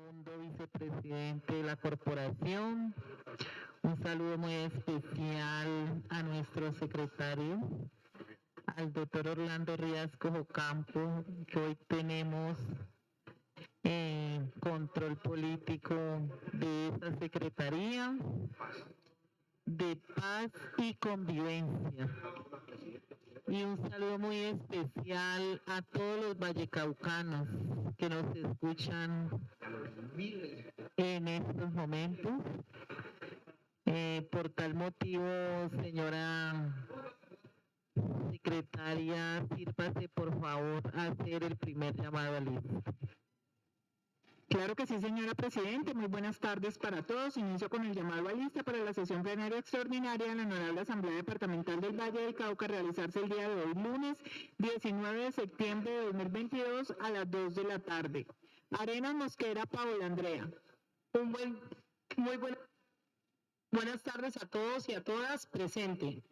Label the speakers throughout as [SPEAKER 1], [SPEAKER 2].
[SPEAKER 1] segundo vicepresidente de la corporación. Un saludo muy especial a nuestro secretario, al doctor Orlando Riascos Ocampo, que hoy tenemos control político de esta secretaría de paz y convivencia. Y un saludo muy especial a todos los vallecaucanos que nos escuchan en estos momentos. Por tal motivo, señora secretaria, sírvase por favor a hacer el primer llamado al lista.
[SPEAKER 2] Claro que sí, señora Presidente. Muy buenas tardes para todos. Inicio con el llamado a lista para la sesión plenaria extraordinaria de la Honorable Asamblea Departamental del Valle del Cauca, realizarse el día de hoy, lunes 19 de septiembre de 2022 a las 2 de la tarde. Arenas Mosquera, Paola Andrea. Buenas tardes a todos y a todas. Presente.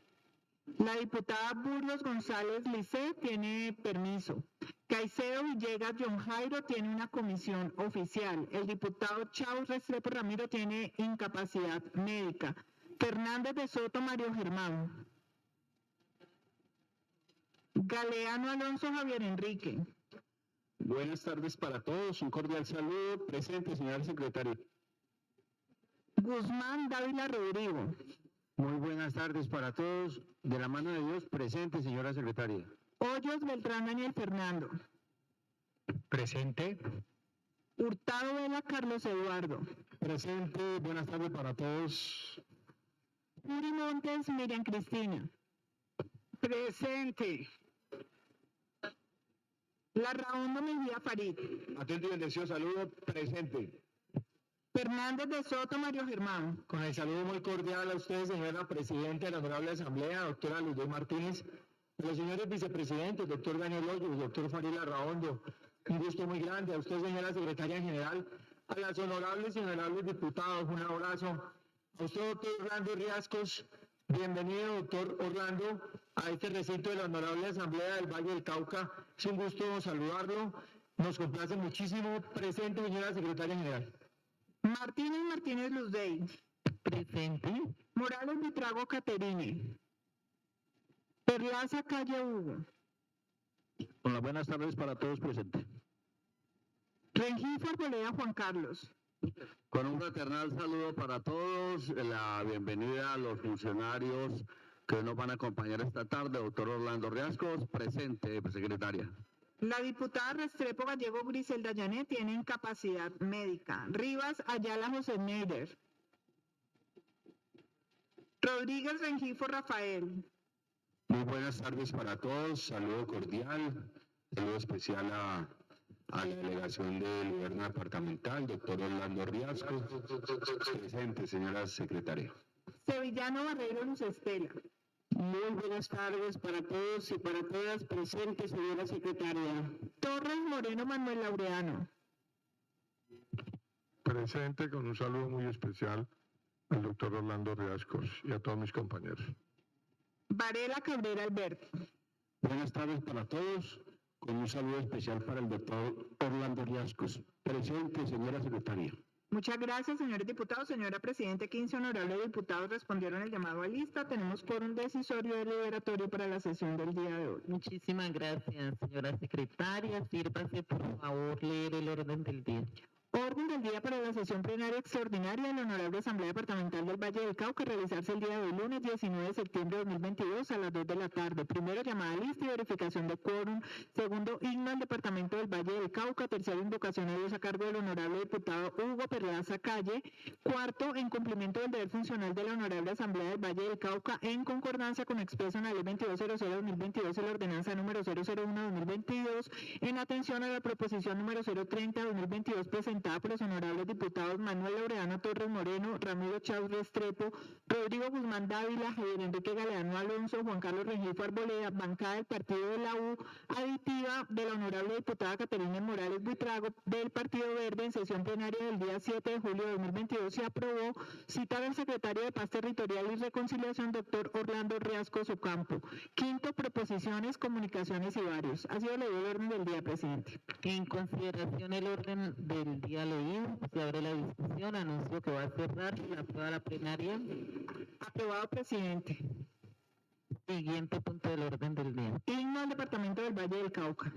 [SPEAKER 2] La diputada Burgos González Licé tiene permiso. Caicedo Villegas John Jairo tiene una comisión oficial. El diputado Chau Restrepo Ramiro tiene incapacidad médica. Fernández de Soto Mario Germán. Galeano Alonso Javier Enrique.
[SPEAKER 3] Buenas tardes para todos. Un cordial saludo. Presente, señor secretario.
[SPEAKER 2] Guzmán Dávila Rodrigo.
[SPEAKER 3] Muy buenas tardes para todos. De la mano de Dios, presente, señora secretaria.
[SPEAKER 2] Hoyos Beltrán Daniel Fernando.
[SPEAKER 3] Presente.
[SPEAKER 2] Hurtado Vela Carlos Eduardo.
[SPEAKER 3] Presente. Buenas tardes para todos.
[SPEAKER 2] Yuri Montes Miriam Cristina.
[SPEAKER 3] Presente.
[SPEAKER 2] Larraondo Mejía Farid.
[SPEAKER 3] Atento y bendecido saludo. Presente.
[SPEAKER 2] Fernández de Soto Mario Germán.
[SPEAKER 3] Con el saludo muy cordial a usted, señora Presidenta de la Honorable Asamblea, doctora Luz Martínez, a los señores vicepresidentes, doctor Daniel Hoyos, doctor Farid Larraondo, un gusto muy grande, a usted, señora Secretaria General, a las honorables y honorables diputados, un abrazo, a usted, doctor Orlando Riascos, bienvenido, doctor Orlando, a este recinto de la Honorable Asamblea del Valle del Cauca, es un gusto saludarlo, nos complace muchísimo, presente, señora Secretaria General.
[SPEAKER 2] Martínez Luzdey.
[SPEAKER 1] Presente.
[SPEAKER 2] Morales Vitrago Caterine. Perlaza Calle Hugo.
[SPEAKER 3] Con las buenas tardes para todos presentes.
[SPEAKER 2] Rengifo Arboleda Juan Carlos.
[SPEAKER 3] Con un fraternal saludo para todos, la bienvenida a los funcionarios que nos van a acompañar esta tarde, doctor Orlando Riascos, presente, secretaria.
[SPEAKER 2] La diputada Restrepo Gallego Griselda Llanet tiene incapacidad médica. Rivas Ayala José Meider. Rodríguez Rengifo Rafael.
[SPEAKER 3] Muy buenas tardes para todos, saludo cordial, saludo especial a la delegación del gobierno departamental, doctor Orlando Riascos, presente, señora secretaria.
[SPEAKER 2] Sevillano Barrero Luz Estela.
[SPEAKER 3] Muy buenas tardes para todos y para todas, presentes, señora secretaria.
[SPEAKER 2] Torres Moreno Manuel Laureano.
[SPEAKER 4] Presente, con un saludo muy especial al doctor Orlando Riascos y a todos mis compañeros.
[SPEAKER 2] Varela Cabrera Alberto.
[SPEAKER 3] Buenas tardes para todos, con un saludo especial para el doctor Orlando Riascos. Presente, señora secretaria.
[SPEAKER 2] Muchas gracias, señores diputados. Señora Presidente, 15 honorables diputados respondieron el llamado a lista. Tenemos por un decisorio deliberatorio para la sesión del día de hoy.
[SPEAKER 1] Muchísimas gracias, señora secretaria. Sírvase, por favor, leer el orden del día.
[SPEAKER 2] Orden del día para la sesión plenaria extraordinaria de la Honorable Asamblea Departamental del Valle del Cauca, realizarse el día de hoy, lunes 19 de septiembre de 2022 a las 2 de la tarde. Primero, llamada a lista y verificación de quórum. Segundo, himno al Departamento del Valle del Cauca. Tercero, invocación a Dios a cargo del Honorable Diputado Hugo Perlaza Calle. Cuarto, en cumplimiento del deber funcional de la Honorable Asamblea del Valle del Cauca, en concordancia con expreso en la Ley 2200/2022 y la Ordenanza número 001/2022, en atención a la proposición número 030/2022 presentada por los honorables diputados Manuel Laureano Torres Moreno, Ramiro Chau Restrepo, Rodrigo Guzmán Dávila, Javier Enrique Galeano Alonso, Juan Carlos Rengifo Arboleda, bancada del Partido de la U, aditiva de la honorable diputada Caterina Morales Buitrago del Partido Verde. En sesión plenaria del día 7 de julio de 2022 se aprobó citar al secretario de Paz Territorial y Reconciliación, doctor Orlando Riascos Ocampo. Quinto, proposiciones, comunicaciones y varios. Ha sido leído el orden del día, presidente.
[SPEAKER 1] En consideración el orden del había leído. Se abre la discusión. Anuncio que va a cerrar la plenaria.
[SPEAKER 2] Aprobado, presidente.
[SPEAKER 1] Siguiente punto del orden del día.
[SPEAKER 2] Himno al Departamento del Valle del Cauca.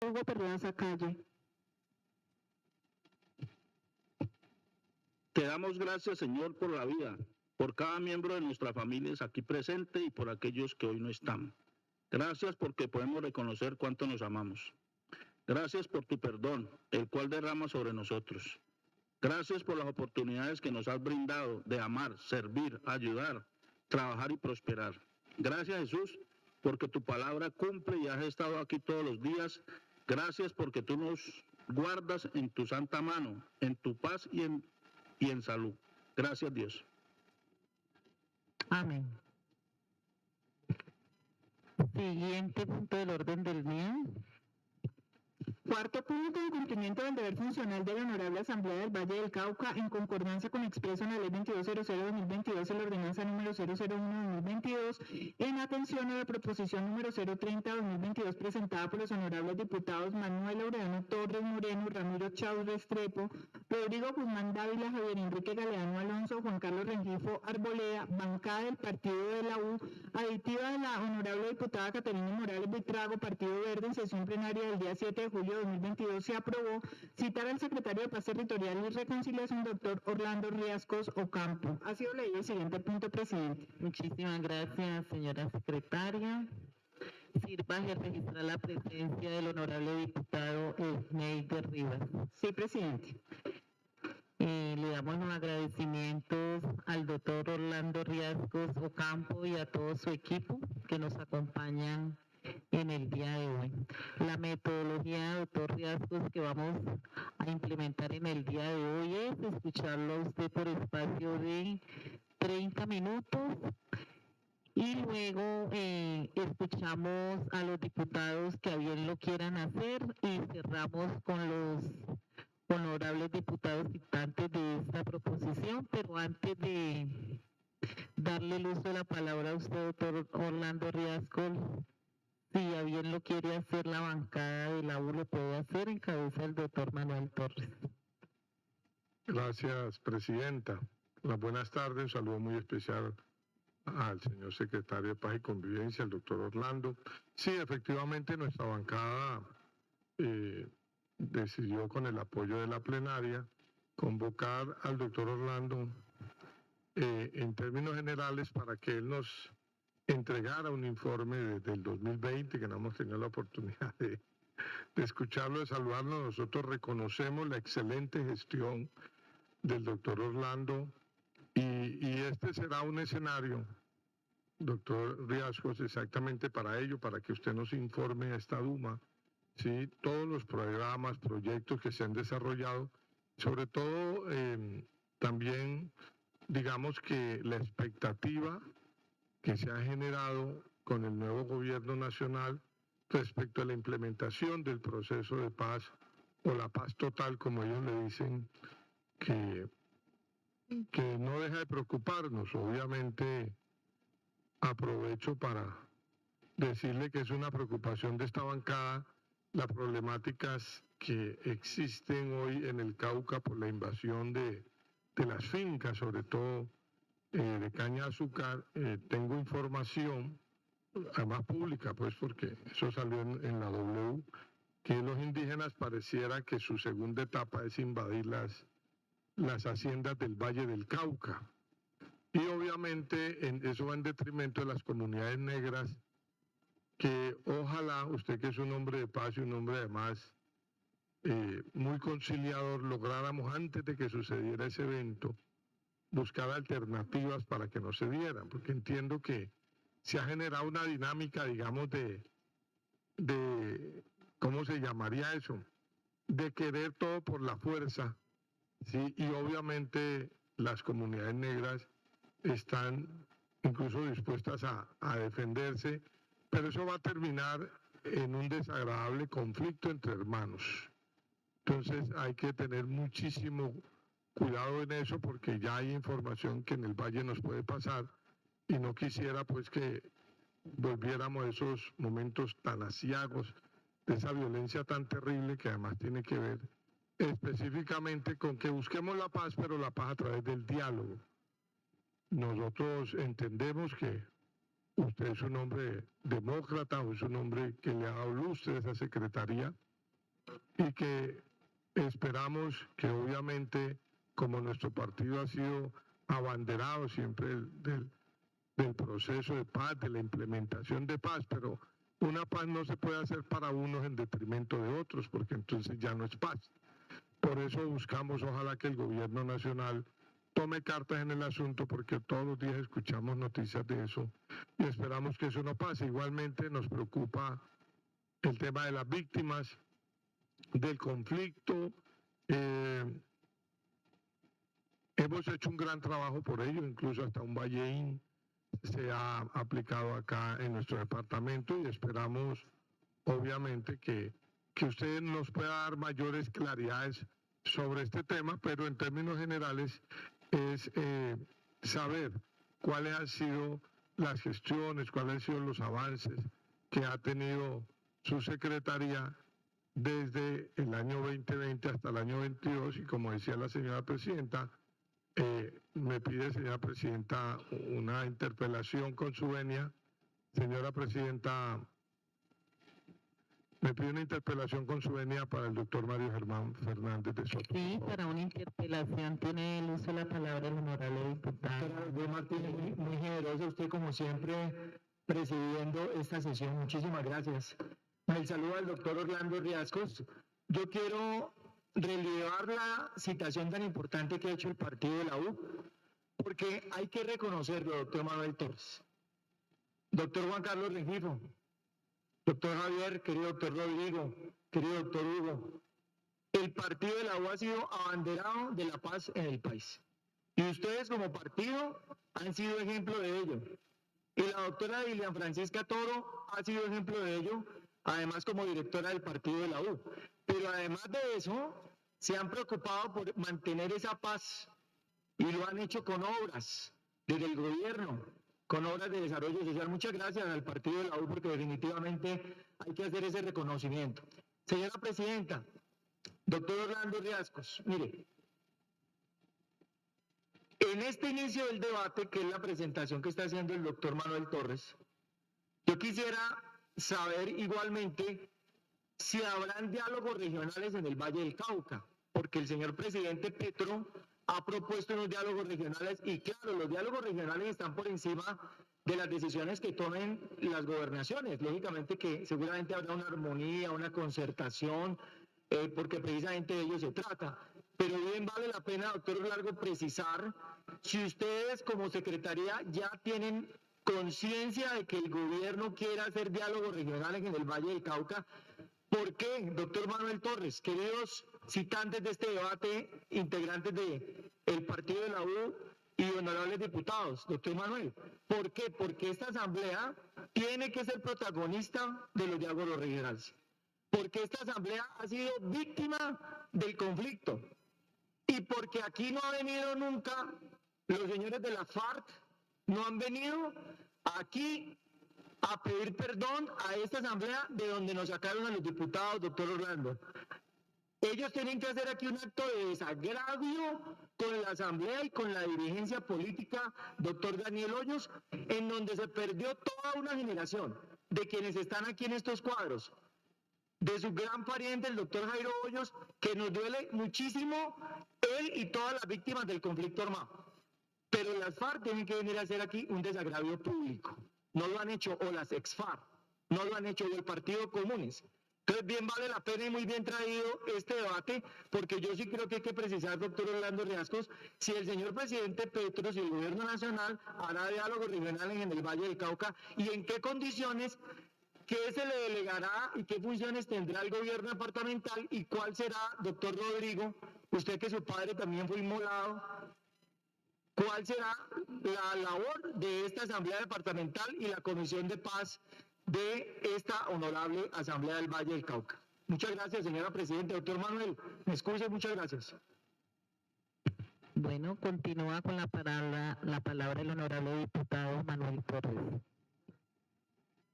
[SPEAKER 2] Hugo Perlaza Calle.
[SPEAKER 5] Te damos gracias, Señor, por la vida, por cada miembro de nuestras familias aquí presente y por aquellos que hoy no están. Gracias porque podemos reconocer cuánto nos amamos. Gracias por tu perdón, el cual derrama sobre nosotros. Gracias por las oportunidades que nos has brindado de amar, servir, ayudar, trabajar y prosperar. Gracias, Jesús, porque tu palabra cumple y has estado aquí todos los días. Gracias porque tú nos guardas en tu santa mano, en tu paz y en salud. Gracias, Dios.
[SPEAKER 1] Amén. Siguiente punto del orden del día.
[SPEAKER 2] Cuarto punto, en cumplimiento del deber funcional de la Honorable Asamblea del Valle del Cauca, en concordancia con expreso en la Ley 2200/2022 y la Ordenanza número 001/2022, en atención a la proposición número 030/2022 presentada por los honorables diputados Manuel Laureano Torres Moreno, Ramiro Chávez Restrepo, Rodrigo Guzmán Dávila, Javier Enrique Galeano Alonso, Juan Carlos Rengifo Arboleda, bancada del Partido de la U, aditiva de la honorable diputada Caterina Morales Buitrago, Partido Verde, en sesión plenaria del día 7 de julio de 2022 se aprobó citar al secretario de Paz Territorial y Reconciliación, doctor Orlando Riascos Ocampo. Ha sido leído el siguiente punto, presidente.
[SPEAKER 1] Muchísimas gracias, señora secretaria. Sirva a registrar la presencia del honorable diputado Esneider Rivas.
[SPEAKER 2] Sí, presidente.
[SPEAKER 1] Le damos los agradecimientos al doctor Orlando Riascos Ocampo y a todo su equipo que nos acompañan en el día de hoy. La metodología, doctor Riascos, que vamos a implementar en el día de hoy es escucharlo a usted por espacio de 30 minutos y luego escuchamos a los diputados que a bien lo quieran hacer y cerramos con los honorables diputados dictantes de esta proposición, pero antes de darle el uso de la palabra a usted, doctor Orlando Riascos, si a bien lo quiere hacer la bancada de la U, lo puede hacer en cabeza del doctor Manuel Torres.
[SPEAKER 4] Gracias, presidenta. Buenas tardes, un saludo muy especial al señor secretario de Paz y Convivencia, el doctor Orlando. Sí, efectivamente, nuestra bancada decidió, con el apoyo de la plenaria, convocar al doctor Orlando en términos generales para que él nos entregara un informe desde el 2020, que no hemos tenido la oportunidad de escucharlo, de saludarlo. Nosotros reconocemos la excelente gestión del doctor Orlando y este será un escenario, doctor Riascos, exactamente para ello, para que usted nos informe a esta Duma, ¿sí? Todos los programas, proyectos que se han desarrollado, sobre todo también, digamos que la expectativa que se ha generado con el nuevo gobierno nacional respecto a la implementación del proceso de paz o la paz total, como ellos le dicen, que no deja de preocuparnos. Obviamente aprovecho para decirle que es una preocupación de esta bancada las problemáticas que existen hoy en el Cauca por la invasión de las fincas, sobre todo de caña de azúcar. Tengo información, además pública, pues porque eso salió en la W, que los indígenas pareciera que su segunda etapa es invadir las haciendas del Valle del Cauca. Y obviamente eso va en detrimento de las comunidades negras, que ojalá, usted que es un hombre de paz y un hombre además muy conciliador, lográramos antes de que sucediera ese evento buscar alternativas para que no se dieran, porque entiendo que se ha generado una dinámica, digamos, de ¿cómo se llamaría eso? De querer todo por la fuerza, ¿sí? Y obviamente las comunidades negras están incluso dispuestas a defenderse, pero eso va a terminar en un desagradable conflicto entre hermanos. Entonces hay que tener muchísimo cuidado en eso, porque ya hay información que en el Valle nos puede pasar y no quisiera pues que volviéramos a esos momentos tan aciagos de esa violencia tan terrible, que además tiene que ver específicamente con que busquemos la paz, pero la paz a través del diálogo. Nosotros entendemos que usted es un hombre demócrata, o es un hombre que le ha dado lustre a esa secretaría, y que esperamos que obviamente, como nuestro partido ha sido abanderado siempre del proceso de paz, de la implementación de paz, pero una paz no se puede hacer para unos en detrimento de otros, porque entonces ya no es paz. Por eso buscamos, ojalá que el gobierno nacional tome cartas en el asunto, porque todos los días escuchamos noticias de eso y esperamos que eso no pase. Igualmente nos preocupa el tema de las víctimas del conflicto. Hemos hecho un gran trabajo por ello, incluso hasta un Valleín se ha aplicado acá en nuestro departamento, y esperamos obviamente que usted nos pueda dar mayores claridades sobre este tema, pero en términos generales es saber cuáles han sido las gestiones, cuáles han sido los avances que ha tenido su secretaría desde el año 2020 hasta el año 22, y como decía la señora presidenta, me pide, señora presidenta, una interpelación con su venia. Señora presidenta, me pide una interpelación con su venia para el doctor Mario Germán Fernández de Soto.
[SPEAKER 1] Sí, para una interpelación tiene el uso de la palabra el honorable diputado.
[SPEAKER 3] Doctora Martínez, muy generoso usted, como siempre, presidiendo esta sesión. Muchísimas gracias. El saludo al doctor Orlando Riascos. Yo quiero relevar la citación tan importante que ha hecho el partido de la U, porque hay que reconocerlo, doctor Manuel Torres, doctor Juan Carlos Rengifo, doctor Javier, querido doctor Rodrigo, querido doctor Hugo. El partido de la U ha sido abanderado de la paz en el país, y ustedes como partido han sido ejemplo de ello. Y la doctora Dilian Francisca Toro ha sido ejemplo de ello, además como directora del partido de la U. Pero además de eso, se han preocupado por mantener esa paz, y lo han hecho con obras desde el gobierno, con obras de desarrollo social. Muchas gracias al partido de la U, porque definitivamente hay que hacer ese reconocimiento. Señora presidenta, doctor Orlando Riascos, mire, en este inicio del debate, que es la presentación que está haciendo el doctor Manuel Torres, yo quisiera saber igualmente si habrán diálogos regionales en el Valle del Cauca, porque el señor presidente Petro ha propuesto unos diálogos regionales, y claro, los diálogos regionales están por encima de las decisiones que tomen las gobernaciones. Lógicamente que seguramente habrá una armonía, una concertación, porque precisamente de ello se trata. Pero bien vale la pena, doctor Largo, precisar si ustedes como Secretaría ya tienen conciencia de que el gobierno quiera hacer diálogos regionales en el Valle del Cauca. ¿Por qué, doctor Manuel Torres, queridos citantes de este debate, integrantes del partido de la U y honorables diputados? Doctor Manuel, ¿por qué? Porque esta asamblea tiene que ser protagonista de los diálogos regionales. Porque esta asamblea ha sido víctima del conflicto. Y porque aquí no ha venido nunca los señores de la FARC, no han venido aquí a pedir perdón a esta asamblea de donde nos sacaron a los diputados, doctor Orlando. Ellos tienen que hacer aquí un acto de desagravio con la asamblea y con la dirigencia política, doctor Daniel Hoyos, en donde se perdió toda una generación de quienes están aquí en estos cuadros, de su gran pariente, el doctor Jairo Hoyos, que nos duele muchísimo él y todas las víctimas del conflicto armado. Pero las FARC tienen que venir a hacer aquí un desagravio público. No lo han hecho, o las ex-FARC, no lo han hecho, o el Partido Comunes. Entonces, bien vale la pena y muy bien traído este debate, porque yo sí creo que hay que precisar, doctor Orlando Riascos, si el señor presidente Petro, si el gobierno nacional hará diálogos regionales en el Valle del Cauca, y en qué condiciones, qué se le delegará y qué funciones tendrá el gobierno departamental, y cuál será, doctor Rodrigo, usted que su padre también fue inmolado, cuál será la labor de esta Asamblea Departamental y la Comisión de Paz de esta honorable Asamblea del Valle del Cauca. Muchas gracias, señora Presidenta. Doctor Manuel, me excuse, muchas gracias.
[SPEAKER 1] Bueno, continúa con la palabra el honorable diputado Manuel Torres.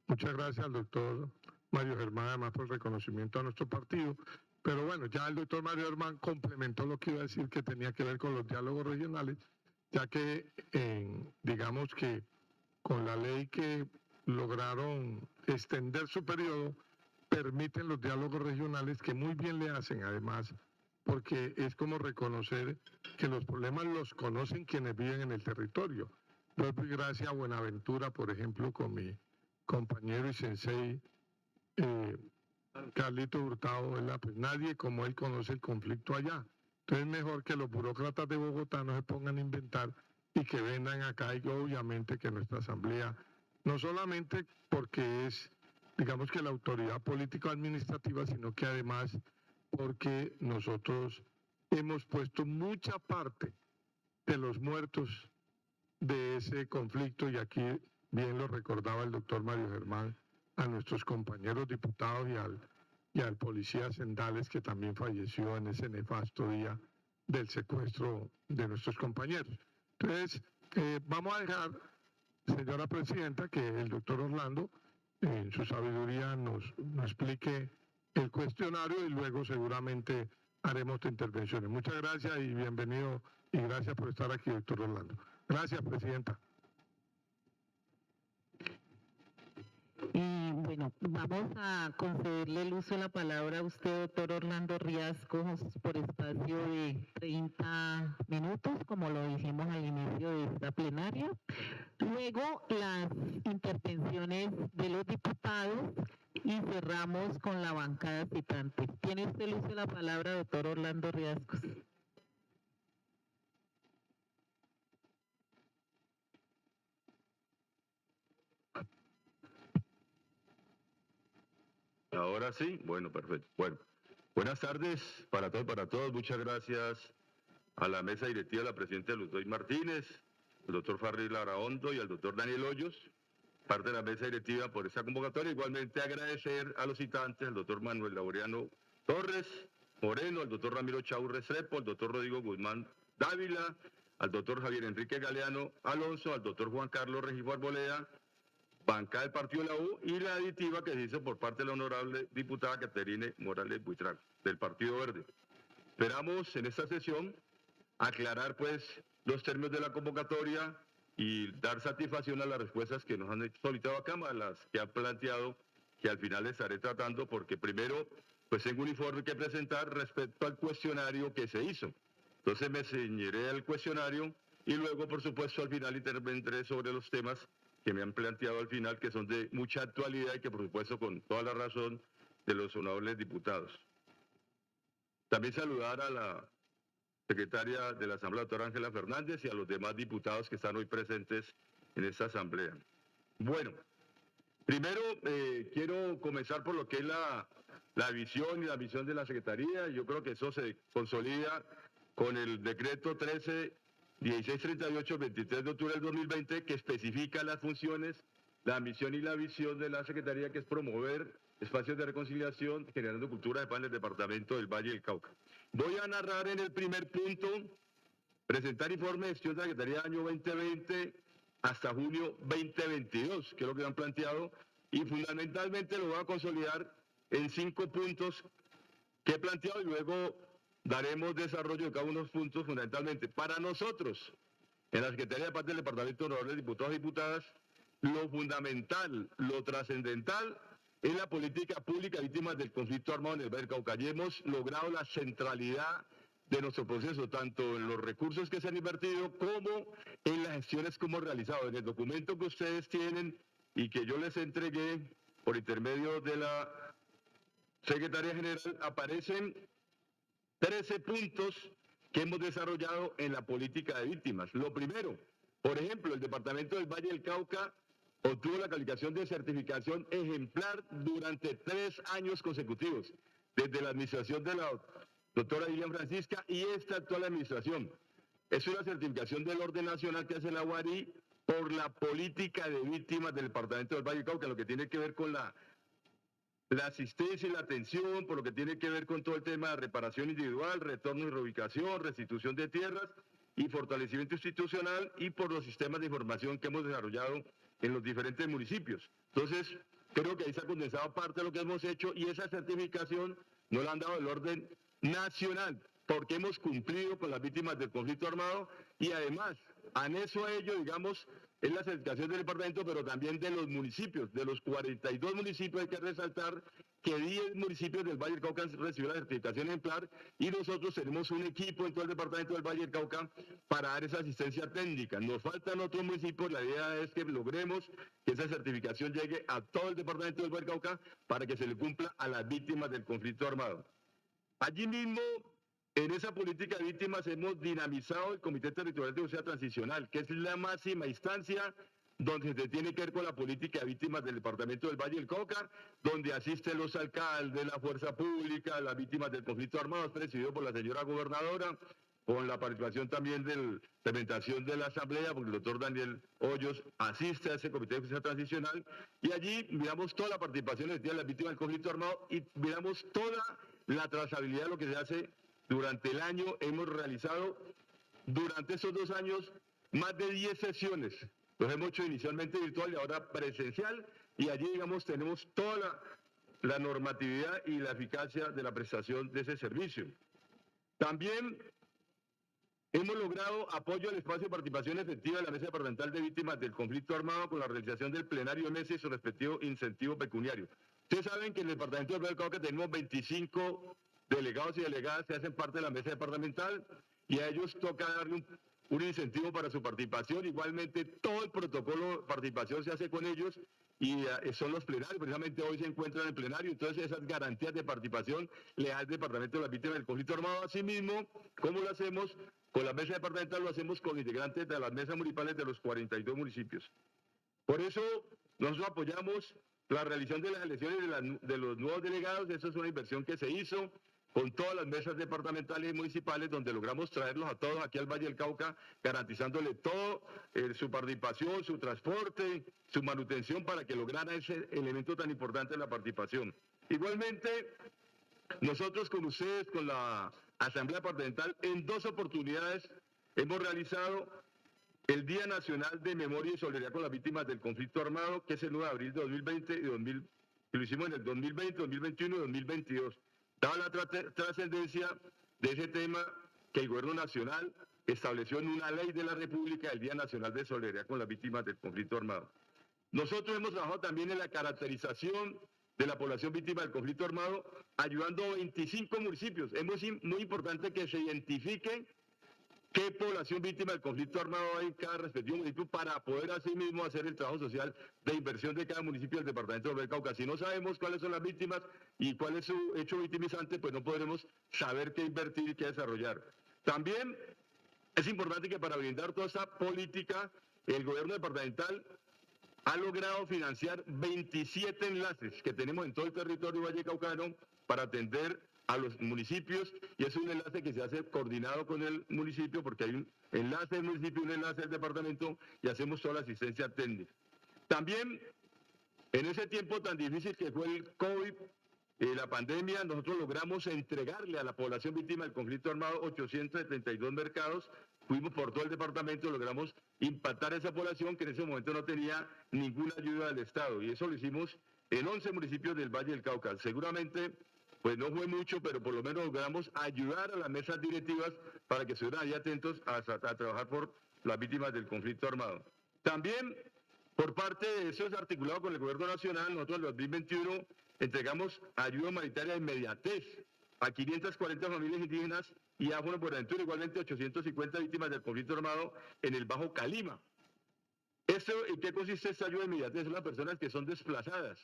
[SPEAKER 4] Muchas gracias al doctor Mario Germán, además por el reconocimiento a nuestro partido. Pero bueno, ya el doctor Mario Germán complementó lo que iba a decir, que tenía que ver con los diálogos regionales, ya que digamos que con la ley que lograron extender su periodo, permiten los diálogos regionales, que muy bien le hacen además, porque es como reconocer que los problemas los conocen quienes viven en el territorio. Yo doy gracias a Buenaventura, por ejemplo, con mi compañero y sensei Carlito Hurtado, ¿verdad? Pues nadie como él conoce el conflicto allá. Entonces es mejor que los burócratas de Bogotá no se pongan a inventar y que vengan acá, y obviamente que nuestra asamblea, no solamente porque es, digamos que la autoridad político-administrativa, sino que además porque nosotros hemos puesto mucha parte de los muertos de ese conflicto, y aquí bien lo recordaba el doctor Mario Germán, a nuestros compañeros diputados y al policía Sendales, que también falleció en ese nefasto día del secuestro de nuestros compañeros. Entonces, vamos a dejar, señora Presidenta, que el doctor Orlando, en su sabiduría, nos explique el cuestionario, y luego seguramente haremos intervenciones. Muchas gracias y bienvenido, y gracias por estar aquí, doctor Orlando. Gracias, Presidenta.
[SPEAKER 1] Y bueno, vamos a concederle el uso de la palabra a usted, doctor Orlando Riascos, por espacio de 30 minutos, como lo dijimos al inicio de esta plenaria. Luego, las intervenciones de los diputados, y cerramos con la bancada citante. Tiene usted el uso de la palabra, doctor Orlando Riascos.
[SPEAKER 6] Ahora sí, bueno, perfecto. Bueno, buenas tardes para todos y para todos. Muchas gracias a la mesa directiva, a la presidenta Luz Martínez, al doctor Farril Araondo y al doctor Daniel Hoyos, parte de la mesa directiva, por esta convocatoria. Igualmente agradecer a los citantes, al doctor Manuel Laureano Torres Moreno, al doctor Ramiro Chau Restrepo, al doctor Rodrigo Guzmán Dávila, al doctor Javier Enrique Galeano Alonso, al doctor Juan Carlos Regifo Arboleda, bancada del Partido de la U, y la aditiva que se hizo por parte de la honorable diputada Caterine Morales Buitrago, del Partido Verde. Esperamos en esta sesión aclarar pues los términos de la convocatoria y dar satisfacción a las respuestas que nos han solicitado acá, a las que han planteado, que al final estaré tratando, porque primero pues tengo un informe que presentar respecto al cuestionario que se hizo. Entonces me ceñiré al cuestionario y luego, por supuesto, al final intervendré sobre los temas que me han planteado al final, que son de mucha actualidad y que por supuesto con toda la razón de los honorables diputados. También saludar a la secretaria de la Asamblea, doctora Ángela Fernández, y a los demás diputados que están hoy presentes en esta asamblea. Bueno, primero quiero comenzar por lo que es la visión y la misión de la Secretaría. Yo creo que eso se consolida con el decreto 1638, 23 de octubre del 2020, que especifica las funciones, la misión y la visión de la Secretaría, que es promover espacios de reconciliación, generando cultura de paz en el departamento del Valle del Cauca. Voy a narrar en el primer punto, presentar informe de gestión de la Secretaría año 2020 hasta junio 2022, que es lo que han planteado, y fundamentalmente lo voy a consolidar en 5 puntos que he planteado y luego daremos desarrollo de cada uno de los puntos fundamentalmente. Para nosotros, en la Secretaría de Paz del Departamento de Honorables Diputados y Diputadas, lo fundamental, lo trascendental es la política pública de víctimas del conflicto armado en el Valle del Cauca. Y hemos logrado la centralidad de nuestro proceso, tanto en los recursos que se han invertido como en las gestiones que hemos realizado. En el documento que ustedes tienen y que yo les entregué por intermedio de la Secretaría General, aparecen 13 puntos que hemos desarrollado en la política de víctimas. Lo primero, por ejemplo, el Departamento del Valle del Cauca obtuvo la calificación de certificación ejemplar durante 3 años consecutivos, desde la administración de la doctora Lilian Francisca y esta actual administración. Es una certificación del orden nacional que hace la UARI por la política de víctimas del Departamento del Valle del Cauca, lo que tiene que ver con la asistencia y la atención, por lo que tiene que ver con todo el tema de reparación individual, retorno y reubicación, restitución de tierras y fortalecimiento institucional, y por los sistemas de información que hemos desarrollado en los diferentes municipios. Entonces, creo que ahí se ha condensado parte de lo que hemos hecho, y esa certificación nos la han dado del orden nacional, porque hemos cumplido con las víctimas del conflicto armado, y además, anexo a ello, digamos, es la certificación del departamento, pero también de los municipios. De los 42 municipios hay que resaltar que 10 municipios del Valle del Cauca han recibido la certificación ejemplar, y nosotros tenemos un equipo en todo el departamento del Valle del Cauca para dar esa asistencia técnica. Nos faltan otros municipios, la idea es que logremos que esa certificación llegue a todo el departamento del Valle del Cauca para que se le cumpla a las víctimas del conflicto armado. Allí mismo, en esa política de víctimas, hemos dinamizado el Comité Territorial de Justicia Transicional, que es la máxima instancia donde se tiene que ver con la política de víctimas del departamento del Valle del Cauca, donde asisten los alcaldes, la fuerza pública, las víctimas del conflicto armado, presidido por la señora gobernadora, con la participación también de la implementación de la Asamblea, porque el doctor Daniel Hoyos asiste a ese Comité de Justicia Transicional, y allí miramos toda la participación de las víctimas del conflicto armado y miramos toda la trazabilidad de lo que se hace durante el año. Hemos realizado durante esos 2 años más de 10 sesiones. Los hemos hecho inicialmente virtual y ahora presencial, y allí, digamos, tenemos toda la normatividad y la eficacia de la prestación de ese servicio. También hemos logrado apoyo al espacio de participación efectiva de la Mesa Departamental de Víctimas del Conflicto Armado con la realización del plenario de mesa y su respectivo incentivo pecuniario. Ustedes saben que en el Departamento del Valle del Cauca tenemos 25 delegados y delegadas que hacen parte de la Mesa Departamental, y a ellos toca darle un incentivo para su participación. Igualmente, todo el protocolo de participación se hace con ellos, y son los plenarios, precisamente hoy se encuentran en el plenario. Entonces, esas garantías de participación le da el Departamento de las Víctimas del Conflicto Armado. Asimismo, ¿cómo lo hacemos? Con la mesa departamental lo hacemos con integrantes de las mesas municipales de los 42 municipios. Por eso, nosotros apoyamos la realización de las elecciones de los nuevos delegados. Eso es una inversión que se hizo con todas las mesas departamentales y municipales, donde logramos traerlos a todos aquí al Valle del Cauca, garantizándole todo, su participación, su transporte, su manutención, para que lograra ese elemento tan importante de la participación. Igualmente, nosotros con ustedes, con la Asamblea Departamental, en 2 oportunidades hemos realizado el Día Nacional de Memoria y Solidaridad con las Víctimas del Conflicto Armado, que es el 9 de abril de 2020 y lo hicimos en el 2020, 2021 y 2022. Dada la trascendencia de ese tema, que el Gobierno Nacional estableció en una ley de la República el Día Nacional de Solidaridad con las Víctimas del Conflicto Armado. Nosotros hemos trabajado también en la caracterización de la población víctima del conflicto armado, ayudando a 25 municipios. Es muy importante que se identifique qué población víctima del conflicto armado hay en cada respectivo municipio para poder así mismo hacer el trabajo social de inversión de cada municipio del departamento del Cauca. Si no sabemos cuáles son las víctimas y cuál es su hecho victimizante, pues no podremos saber qué invertir y qué desarrollar. También es importante que para brindar toda esta política, el gobierno departamental ha logrado financiar 27 enlaces que tenemos en todo el territorio vallecaucano para atender a los municipios, y es un enlace que se hace coordinado con el municipio porque hay un enlace del municipio y un enlace del departamento y hacemos toda la asistencia técnica. También en ese tiempo tan difícil que fue el COVID, la pandemia, nosotros logramos entregarle a la población víctima del conflicto armado 872 mercados. Fuimos por todo el departamento, logramos impactar a esa población que en ese momento no tenía ninguna ayuda del Estado. Y eso lo hicimos en 11 municipios del Valle del Cauca. Seguramente, pues no fue mucho, pero por lo menos logramos ayudar a las mesas directivas para que estuvieran ahí atentos a trabajar por las víctimas del conflicto armado. También, por parte de eso, es articulado con el Gobierno Nacional, nosotros en el 2021 entregamos ayuda humanitaria de inmediatez a 540 familias indígenas y a Buenaventura, igualmente 850 víctimas del conflicto armado en el Bajo Calima. ¿En qué consiste esta ayuda de inmediatez? Son las personas que son desplazadas,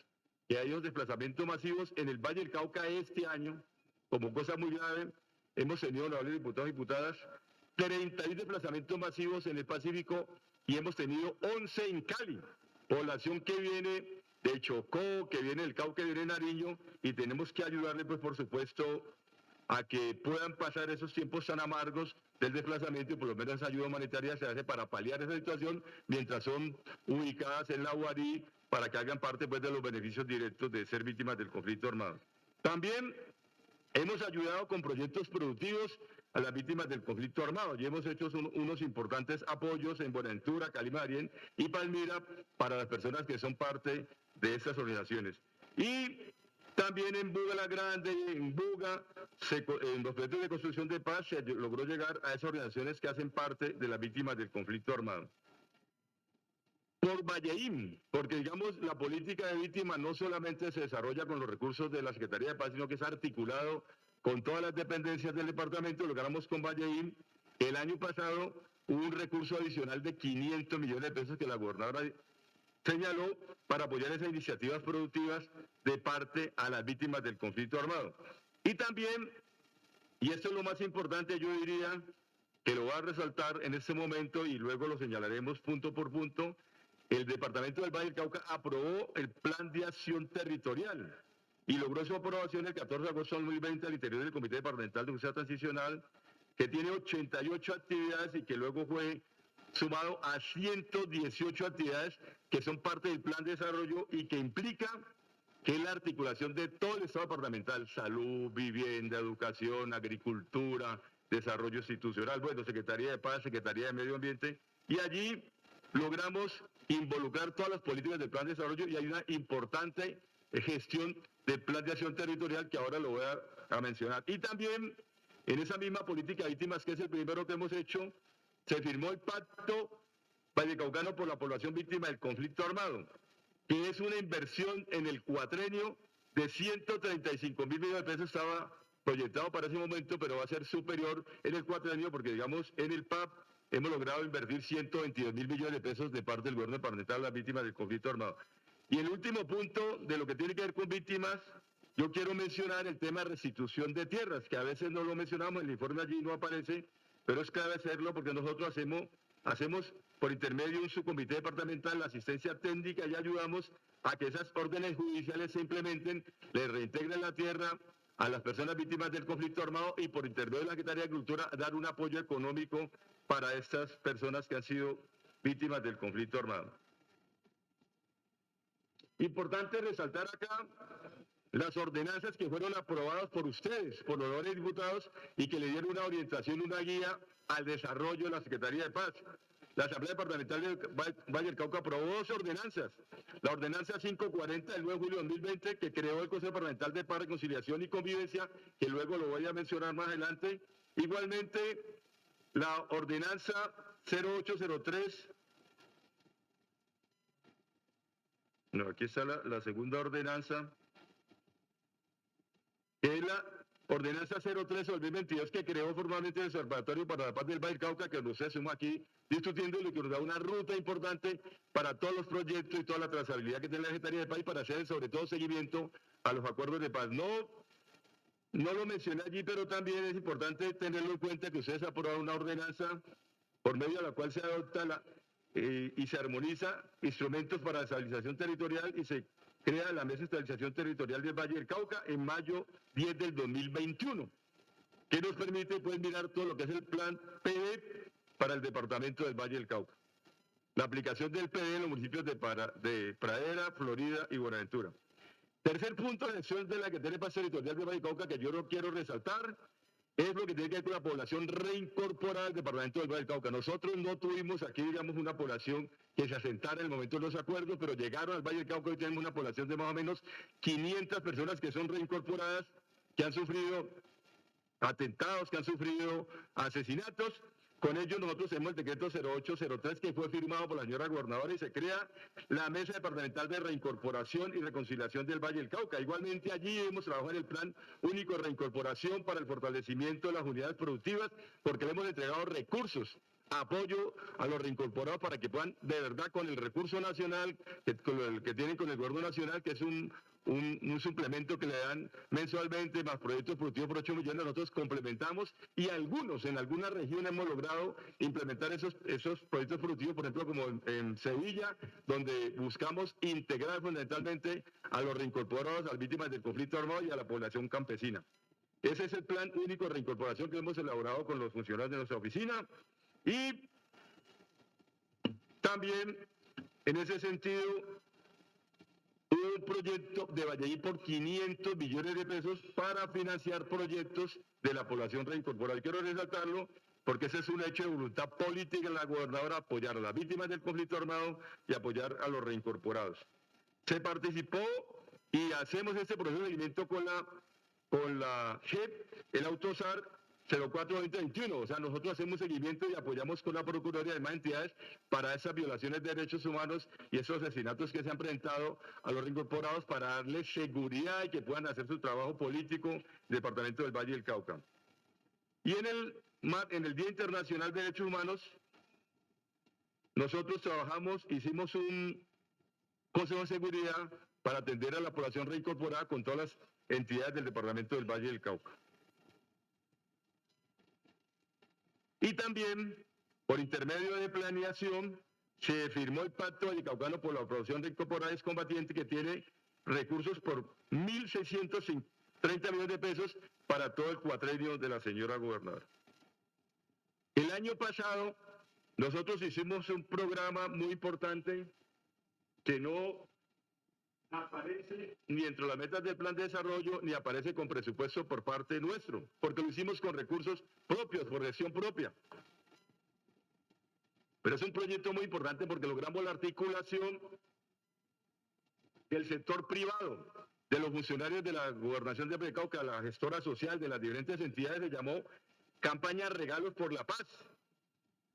[SPEAKER 6] que hay unos desplazamientos masivos en el Valle del Cauca este año, como cosa muy grave. Hemos tenido, honorables diputados y diputadas, 31 desplazamientos masivos en el Pacífico y hemos tenido 11 en Cali, población que viene de Chocó, que viene del Cauca, que viene de Nariño, y tenemos que ayudarle, pues por supuesto, a que puedan pasar esos tiempos tan amargos del desplazamiento, y por lo menos esa ayuda humanitaria se hace para paliar esa situación mientras son ubicadas en la UARI para que hagan parte, pues, de los beneficios directos de ser víctimas del conflicto armado. También hemos ayudado con proyectos productivos a las víctimas del conflicto armado y hemos hecho unos importantes apoyos en Buenaventura, Calima, Darién y Palmira para las personas que son parte de estas organizaciones. Y también en Buga la Grande, en Buga, en los proyectos de construcción de paz se logró llegar a esas organizaciones que hacen parte de las víctimas del conflicto armado. Por Valleín, porque digamos la política de víctimas no solamente se desarrolla con los recursos de la Secretaría de Paz, sino que es articulado con todas las dependencias del departamento. Logramos con Valleín, el año pasado, un recurso adicional de 500 millones de pesos que la gobernadora señaló para apoyar esas iniciativas productivas de parte a las víctimas del conflicto armado. Y también, y esto es lo más importante, yo diría, que lo voy a resaltar en este momento y luego lo señalaremos punto por punto, el Departamento del Valle del Cauca aprobó el Plan de Acción Territorial y logró su aprobación el 14 de agosto de 2020 al interior del Comité Departamental de Justicia Transicional, que tiene 88 actividades y que luego fue sumado a 118 actividades que son parte del Plan de Desarrollo y que implica que es la articulación de todo el Estado departamental: salud, vivienda, educación, agricultura, desarrollo institucional, bueno, Secretaría de Paz, Secretaría de Medio Ambiente, y allí logramos involucrar todas las políticas del Plan de Desarrollo y hay una importante gestión del Plan de Acción Territorial que ahora lo voy a mencionar. Y también en esa misma política de víctimas, que es el primero que hemos hecho, se firmó el Pacto Vallecaucano por la Población Víctima del Conflicto Armado, que es una inversión en el cuatrenio de 135.000 millones de pesos, estaba proyectado para ese momento, pero va a ser superior en el cuatrenio porque, digamos, en el PAP hemos logrado invertir 122.000 millones de pesos de parte del gobierno departamental a las víctimas del conflicto armado. Y el último punto de lo que tiene que ver con víctimas, yo quiero mencionar el tema de restitución de tierras, que a veces no lo mencionamos, el informe allí no aparece, pero es clave hacerlo porque nosotros hacemos por intermedio de un subcomité departamental la asistencia técnica y ayudamos a que esas órdenes judiciales se implementen, le reintegren la tierra a las personas víctimas del conflicto armado y por intermedio de la Secretaría de Agricultura dar un apoyo económico para estas personas que han sido víctimas del conflicto armado. Importante resaltar acá las ordenanzas que fueron aprobadas por ustedes, por los honorables diputados, y que le dieron una orientación, una guía al desarrollo de la Secretaría de Paz. La Asamblea Departamental del Valle del Cauca aprobó 2 ordenanzas. La ordenanza 540 del 9 de julio de 2020, que creó el Consejo Departamental de Paz, Reconciliación y Convivencia, que luego lo voy a mencionar más adelante. Igualmente, la ordenanza 0803. No, aquí está la segunda ordenanza, que es ordenanza 03/2022 que creó formalmente el Observatorio para la Paz del Valle del Cauca, que nos estamos aquí discutiendo y que nos da una ruta importante para todos los proyectos y toda la trazabilidad que tiene la Secretaría de Paz y para hacer sobre todo seguimiento a los acuerdos de paz. No lo mencioné allí, pero también es importante tenerlo en cuenta que ustedes aprobaron una ordenanza por medio de la cual se adopta y se armoniza instrumentos para la estabilización territorial y se crea la Mesa de Estabilización Territorial del Valle del Cauca en mayo 10 del 2021, que nos permite pues mirar todo lo que es el plan PD para el departamento del Valle del Cauca. La aplicación del PD en los municipios de Pradera, Florida y Buenaventura. Tercer punto de gestión de la Secretaría de Paz Territorial del Valle del Cauca que yo no quiero resaltar es lo que tiene que ver con la población reincorporada al departamento del Valle del Cauca. Nosotros no tuvimos aquí, digamos, una población que se asentara en el momento de los acuerdos, pero llegaron al Valle del Cauca y tenemos una población de más o menos 500 personas que son reincorporadas, que han sufrido atentados, que han sufrido asesinatos. Con ello nosotros tenemos el decreto 0803 que fue firmado por la señora gobernadora y se crea la Mesa Departamental de Reincorporación y Reconciliación del Valle del Cauca. Igualmente allí hemos trabajado en el Plan Único de Reincorporación para el fortalecimiento de las unidades productivas porque le hemos entregado recursos, apoyo a los reincorporados para que puedan de verdad con el recurso nacional que tienen con el gobierno nacional, que es un suplemento que le dan mensualmente, más proyectos productivos por 8 millones, nosotros complementamos y en algunas regiones hemos logrado implementar esos proyectos productivos, por ejemplo, como en Sevilla, donde buscamos integrar fundamentalmente a los reincorporados, a las víctimas del conflicto armado y a la población campesina. Ese es el plan único de reincorporación que hemos elaborado con los funcionarios de nuestra oficina y también en ese sentido un proyecto de Valleí por 500 millones de pesos para financiar proyectos de la población reincorporada. Quiero resaltarlo porque ese es un hecho de voluntad política de la gobernadora, apoyar a las víctimas del conflicto armado y apoyar a los reincorporados. Se participó y hacemos este proceso de seguimiento con la JEP, el Autosar 04-2021, o sea, nosotros hacemos seguimiento y apoyamos con la Procuraduría y demás entidades para esas violaciones de derechos humanos y esos asesinatos que se han presentado a los reincorporados para darles seguridad y que puedan hacer su trabajo político en el Departamento del Valle del Cauca. Y en el Día Internacional de Derechos Humanos, nosotros hicimos un Consejo de Seguridad para atender a la población reincorporada con todas las entidades del Departamento del Valle del Cauca. Y también, por intermedio de planeación, se firmó el Pacto Vallecaucano por la Población Reincorporada y Excombatiente que tiene recursos por 1.630 millones de pesos para todo el cuatrenio de la señora gobernadora. El año pasado, nosotros hicimos un programa muy importante que no aparece ni entre las metas del plan de desarrollo ni aparece con presupuesto por parte nuestro, porque lo hicimos con recursos propios, por gestión propia. Pero es un proyecto muy importante porque logramos la articulación del sector privado, de los funcionarios de la Gobernación de Valle del Cauca, la gestora social de las diferentes entidades, se llamó Campaña Regalos por la Paz,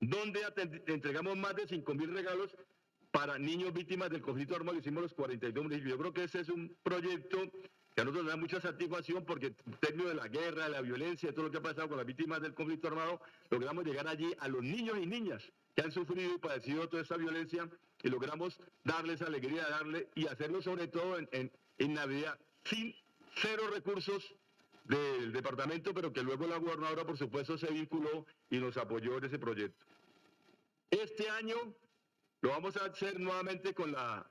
[SPEAKER 6] donde entregamos más de 5.000 regalos para niños víctimas del conflicto armado, hicimos los 42 municipios. Yo creo que ese es un proyecto que a nosotros nos da mucha satisfacción porque en términos de la guerra, de la violencia, de todo lo que ha pasado con las víctimas del conflicto armado, logramos llegar allí a los niños y niñas que han sufrido y padecido toda esa violencia y logramos darles alegría, y hacerlo sobre todo en Navidad, cero recursos del departamento, pero que luego la gobernadora, por supuesto, se vinculó y nos apoyó en ese proyecto. Este año lo vamos a hacer nuevamente con la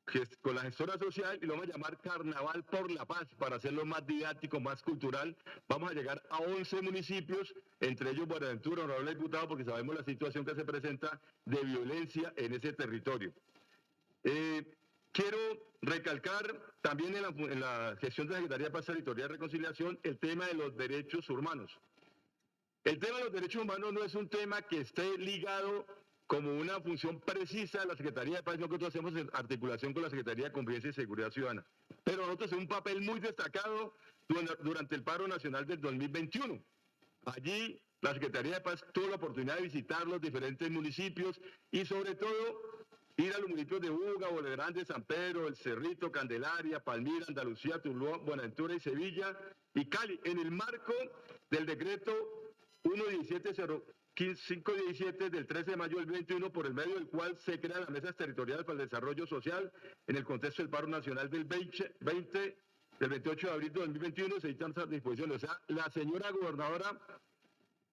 [SPEAKER 6] gestora social y lo vamos a llamar Carnaval por la Paz para hacerlo más didáctico, más cultural. Vamos a llegar a 11 municipios, entre ellos Buenaventura, honorable diputado, porque sabemos la situación que se presenta de violencia en ese territorio. Quiero recalcar también en la gestión de la Secretaría de Paz Territorial y Reconciliación el tema de los derechos humanos. El tema de los derechos humanos no es un tema que esté ligado como una función precisa de la Secretaría de Paz, lo que nosotros hacemos en articulación con la Secretaría de Convivencia y Seguridad Ciudadana. Pero nosotros tenemos un papel muy destacado durante el paro nacional del 2021. Allí la Secretaría de Paz tuvo la oportunidad de visitar los diferentes municipios y sobre todo ir a los municipios de Buga, Boulevard Grande, San Pedro, El Cerrito, Candelaria, Palmira, Andalucía, Tuluá, Buenaventura y Sevilla y Cali, en el marco del decreto 1.17.0517 del 13 de mayo del 21, por el medio del cual se crean las mesas territoriales para el desarrollo social en el contexto del paro nacional del 28 de abril de 2021, se dictan esas disposiciones. O sea, la señora gobernadora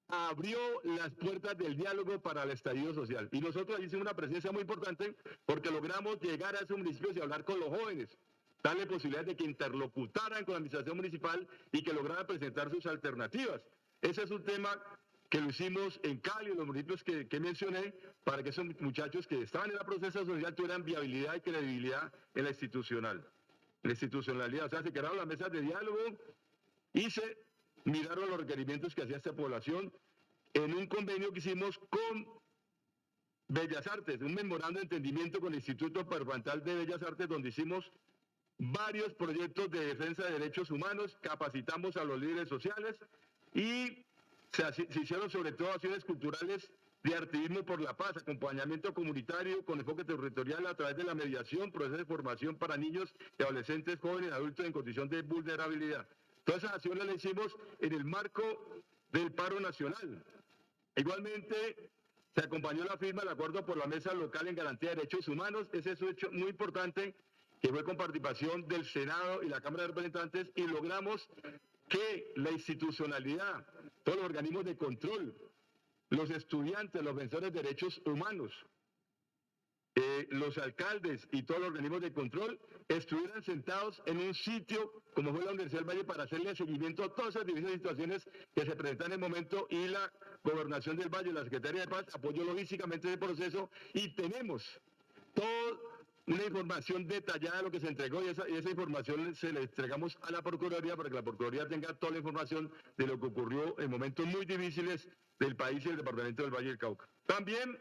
[SPEAKER 6] abrió las puertas del diálogo para el estallido social. Y nosotros hicimos una presencia muy importante porque logramos llegar a esos municipios y hablar con los jóvenes, darle posibilidades de que interlocutaran con la administración municipal y que lograran presentar sus alternativas. Ese es un tema que lo hicimos en Cali, en los municipios que mencioné, para que esos muchachos que estaban en la procesa social tuvieran viabilidad y credibilidad en la institucionalidad. O sea, se crearon las mesas de diálogo y se miraron los requerimientos que hacía esta población en un convenio que hicimos con Bellas Artes, un memorando de entendimiento con el Instituto Departamental de Bellas Artes, donde hicimos varios proyectos de defensa de derechos humanos, capacitamos a los líderes sociales y se hicieron sobre todo acciones culturales de activismo por la paz, acompañamiento comunitario con enfoque territorial a través de la mediación, procesos de formación para niños y adolescentes, jóvenes y adultos en condición de vulnerabilidad. Todas esas acciones las hicimos en el marco del paro nacional. Igualmente, se acompañó la firma del acuerdo por la Mesa Local en Garantía de Derechos Humanos. Ese es un hecho muy importante que fue con participación del Senado y la Cámara de Representantes y logramos que la institucionalidad, todos los organismos de control, los estudiantes, los defensores de derechos humanos, los alcaldes y todos los organismos de control estuvieran sentados en un sitio como fue la Universidad del Valle para hacerle seguimiento a todas esas diversas situaciones que se presentan en el momento y la Gobernación del Valle, la Secretaría de Paz apoyó logísticamente el proceso y tenemos toda una información detallada de lo que se entregó y esa información se la entregamos a la Procuraduría para que la Procuraduría tenga toda la información de lo que ocurrió en momentos muy difíciles del país y del departamento del Valle del Cauca. También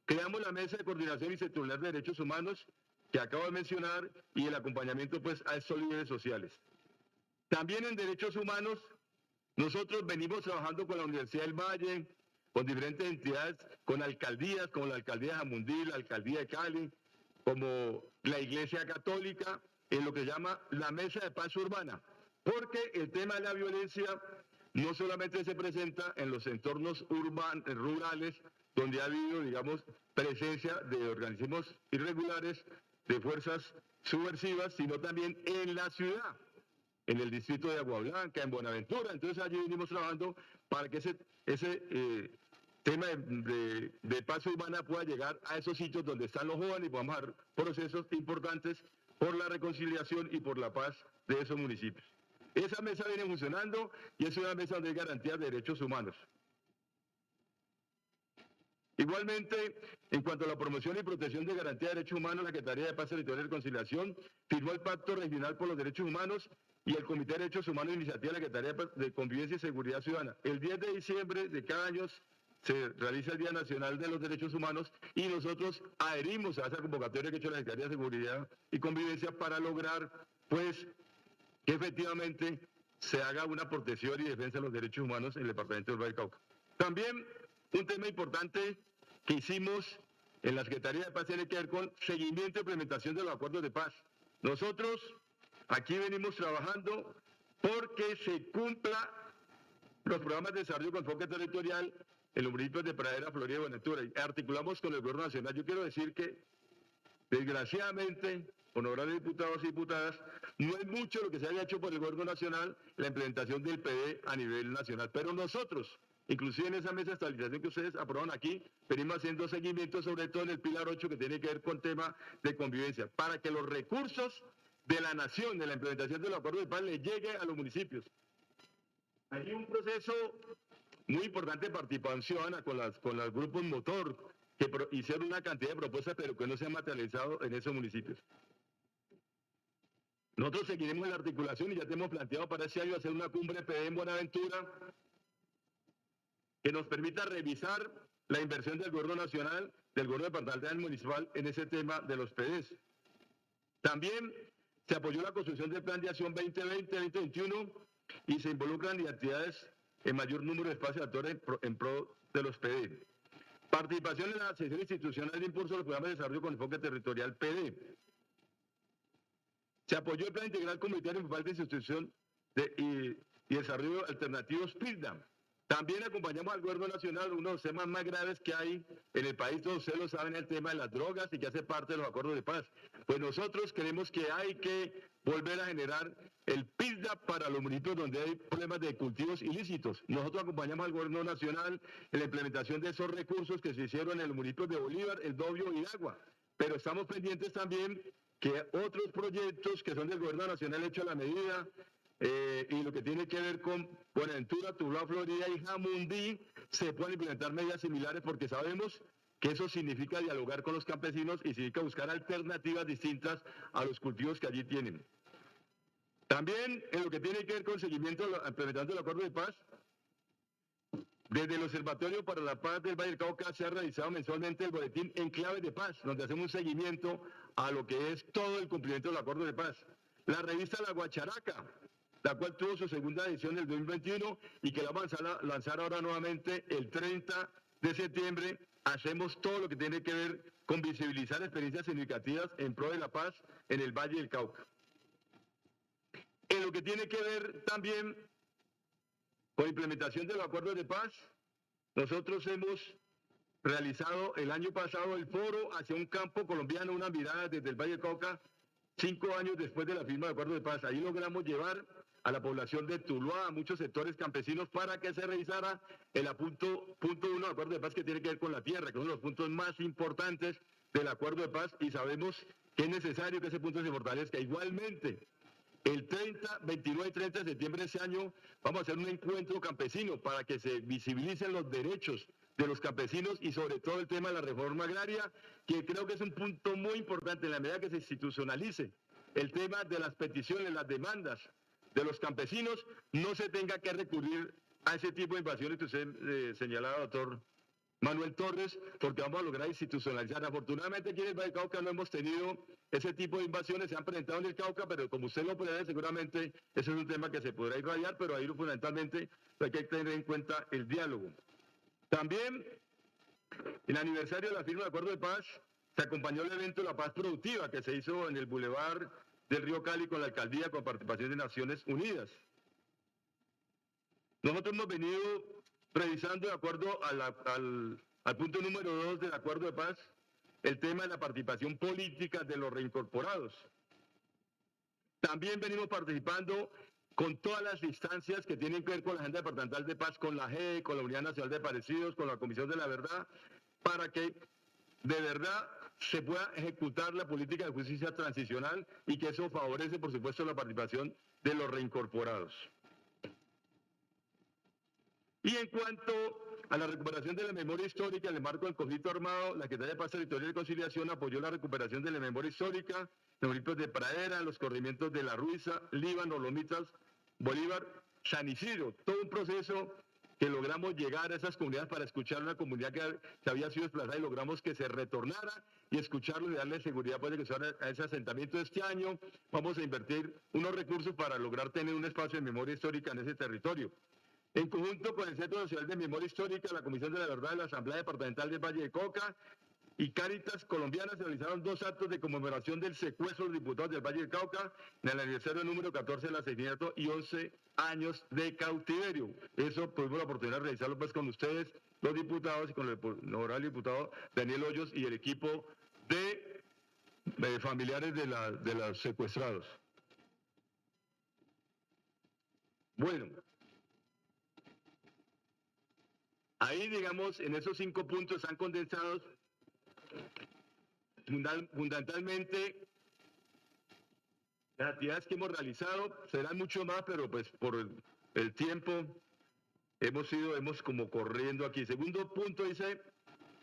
[SPEAKER 6] creamos la Mesa de Coordinación Institucional de Derechos Humanos que acabo de mencionar y el acompañamiento pues a estos líderes sociales. También en derechos humanos nosotros venimos trabajando con la Universidad del Valle, con diferentes entidades, con alcaldías como la Alcaldía de Jamundí, la Alcaldía de Cali, como la Iglesia Católica, en lo que se llama la Mesa de Paz Urbana, porque el tema de la violencia no solamente se presenta en los entornos rurales, donde ha habido, digamos, presencia de organismos irregulares, de fuerzas subversivas, sino también en la ciudad, en el distrito de Agua Blanca, en Buenaventura. Entonces allí venimos trabajando para que ese tema de paz urbana pueda llegar a esos sitios donde están los jóvenes y podamos dar procesos importantes por la reconciliación y por la paz de esos municipios. Esa mesa viene funcionando y es una mesa donde hay garantías de derechos humanos. Igualmente, en cuanto a la promoción y protección de garantía de derechos humanos, la Secretaría de Paz Territorial y Reconciliación firmó el Pacto Regional por los Derechos Humanos y el Comité de Derechos Humanos de Iniciativa de la Secretaría de Convivencia y Seguridad Ciudadana. El 10 de diciembre de cada año se realiza el Día Nacional de los Derechos Humanos y nosotros adherimos a esa convocatoria que ha hecho la Secretaría de Seguridad y Convivencia para lograr, pues, que efectivamente se haga una protección y defensa de los derechos humanos en el departamento del Valle del Cauca. También un tema importante que hicimos en la Secretaría de Paz tiene que ver con seguimiento e implementación de los acuerdos de paz. Nosotros aquí venimos trabajando porque se cumpla los programas de desarrollo con enfoque territorial en los municipios de Pradera, Florida y Buenaventura. Y articulamos con el Gobierno Nacional. Yo quiero decir que, desgraciadamente, honorables diputados y diputadas, no es mucho lo que se haya hecho por el Gobierno Nacional la implementación del PD a nivel nacional. Pero nosotros, inclusive en esa mesa de estabilización que ustedes aprobaron aquí, venimos haciendo seguimiento, sobre todo en el Pilar 8, que tiene que ver con tema de convivencia, para que los recursos de la nación, de la implementación de los acuerdos de paz, le llegue a los municipios. Hay un proceso muy importante de participación ciudadana con los grupos motor, que hicieron una cantidad de propuestas, pero que no se han materializado en esos municipios. Nosotros seguiremos en la articulación y ya tenemos planteado para ese año hacer una cumbre PD en Buenaventura que nos permita revisar la inversión del Gobierno Nacional, del Gobierno Departamental Municipal en ese tema de los PDs. También se apoyó la construcción del Plan de Acción 2020-2021 y se involucran entidades en mayor número de espacios de actores en pro de los PD. Participación en la sesión institucional de impulso de los programas de desarrollo con enfoque territorial PD. Se apoyó el Plan Integral Comunitario en falta de institución y desarrollo alternativos PIRDA. También acompañamos al Gobierno Nacional, uno de los temas más graves que hay en el país, todos ustedes lo saben, el tema de las drogas y que hace parte de los acuerdos de paz. Pues nosotros creemos que hay que volver a generar el PIRDA para los municipios donde hay problemas de cultivos ilícitos. Nosotros acompañamos al Gobierno Nacional en la implementación de esos recursos que se hicieron en los municipios de Bolívar, El Dobio y Agua. Pero estamos pendientes también que otros proyectos que son del Gobierno Nacional hecho a la medida, y lo que tiene que ver con Buenaventura, Tuluá, Florida y Jamundí, se pueden implementar medidas similares porque sabemos que eso significa dialogar con los campesinos y significa buscar alternativas distintas a los cultivos que allí tienen. También en lo que tiene que ver con el seguimiento implementando el acuerdo de paz, desde el Observatorio para la Paz del Valle del Cauca se ha realizado mensualmente el boletín En Clave de Paz, donde hacemos un seguimiento a lo que es todo el cumplimiento del acuerdo de paz. La revista La Guacharaca, la cual tuvo su segunda edición en el 2021 y que la vamos a lanzar ahora nuevamente el 30 de septiembre. Hacemos todo lo que tiene que ver con visibilizar experiencias significativas en pro de la paz en el Valle del Cauca. En lo que tiene que ver también con implementación de los acuerdos de paz, nosotros hemos realizado el año pasado el foro hacia un campo colombiano, una mirada desde el Valle del Cauca, 5 años después de la firma del acuerdo de paz. Ahí logramos llevar a la población de Tuluá, a muchos sectores campesinos, para que se revisara el punto 1 del acuerdo de paz que tiene que ver con la tierra, que es uno de los puntos más importantes del acuerdo de paz, y sabemos que es necesario que ese punto se fortalezca. Igualmente, el 29 y 30 de septiembre de ese año vamos a hacer un encuentro campesino para que se visibilicen los derechos de los campesinos y sobre todo el tema de la reforma agraria, que creo que es un punto muy importante en la medida que se institucionalice el tema de las peticiones, las demandas de los campesinos, no se tenga que recurrir a ese tipo de invasiones que usted señalaba, doctor Manuel Torres, porque vamos a lograr institucionalizar. Afortunadamente aquí en el Valle del Cauca no hemos tenido ese tipo de invasiones, se han presentado en el Cauca, pero como usted lo puede ver, seguramente ese es un tema que se podrá irradiar, pero ahí fundamentalmente hay que tener en cuenta el diálogo. También, en el aniversario de la firma del Acuerdo de Paz, se acompañó el evento La Paz Productiva, que se hizo en el Boulevard del Río Cali con la alcaldía, con participación de Naciones Unidas. Nosotros hemos venido revisando, de acuerdo al punto número 2 del Acuerdo de Paz, el tema de la participación política de los reincorporados. También venimos participando con todas las instancias que tienen que ver con la Agenda Departamental de Paz, con la GE, con la Unidad Nacional de Desaparecidos, con la Comisión de la Verdad, para que de verdad se pueda ejecutar la política de justicia transicional y que eso favorece, por supuesto, la participación de los reincorporados. Y en cuanto a la recuperación de la memoria histórica en el marco del conflicto armado, la Secretaría de Paz Territorial y Conciliación apoyó la recuperación de la memoria histórica en los municipios de Pradera, en los corregimientos de La Ruiza, Líbano, Lomitas, Bolívar, San Isidro. Todo un proceso que logramos llegar a esas comunidades para escuchar a una comunidad que había sido desplazada y logramos que se retornara y escucharlo y darle seguridad para que se vaya a ese asentamiento. Este año vamos a invertir unos recursos para lograr tener un espacio de memoria histórica en ese territorio. En conjunto con el Centro Nacional de Memoria Histórica, la Comisión de la Verdad de la Asamblea Departamental del Valle de Cauca y Cáritas Colombianas se realizaron 2 actos de conmemoración del secuestro de los diputados del Valle del Cauca en el aniversario número 14 del asesinato y 11 años de cautiverio. Eso tuvimos la oportunidad de realizarlo pues con ustedes, los diputados, y con el honorable diputado Daniel Hoyos y el equipo de familiares de los secuestrados. Bueno, ahí, digamos, en esos 5 puntos están condensados fundamentalmente las actividades que hemos realizado. Serán mucho más, pero pues por el tiempo hemos como corriendo aquí. Segundo punto dice,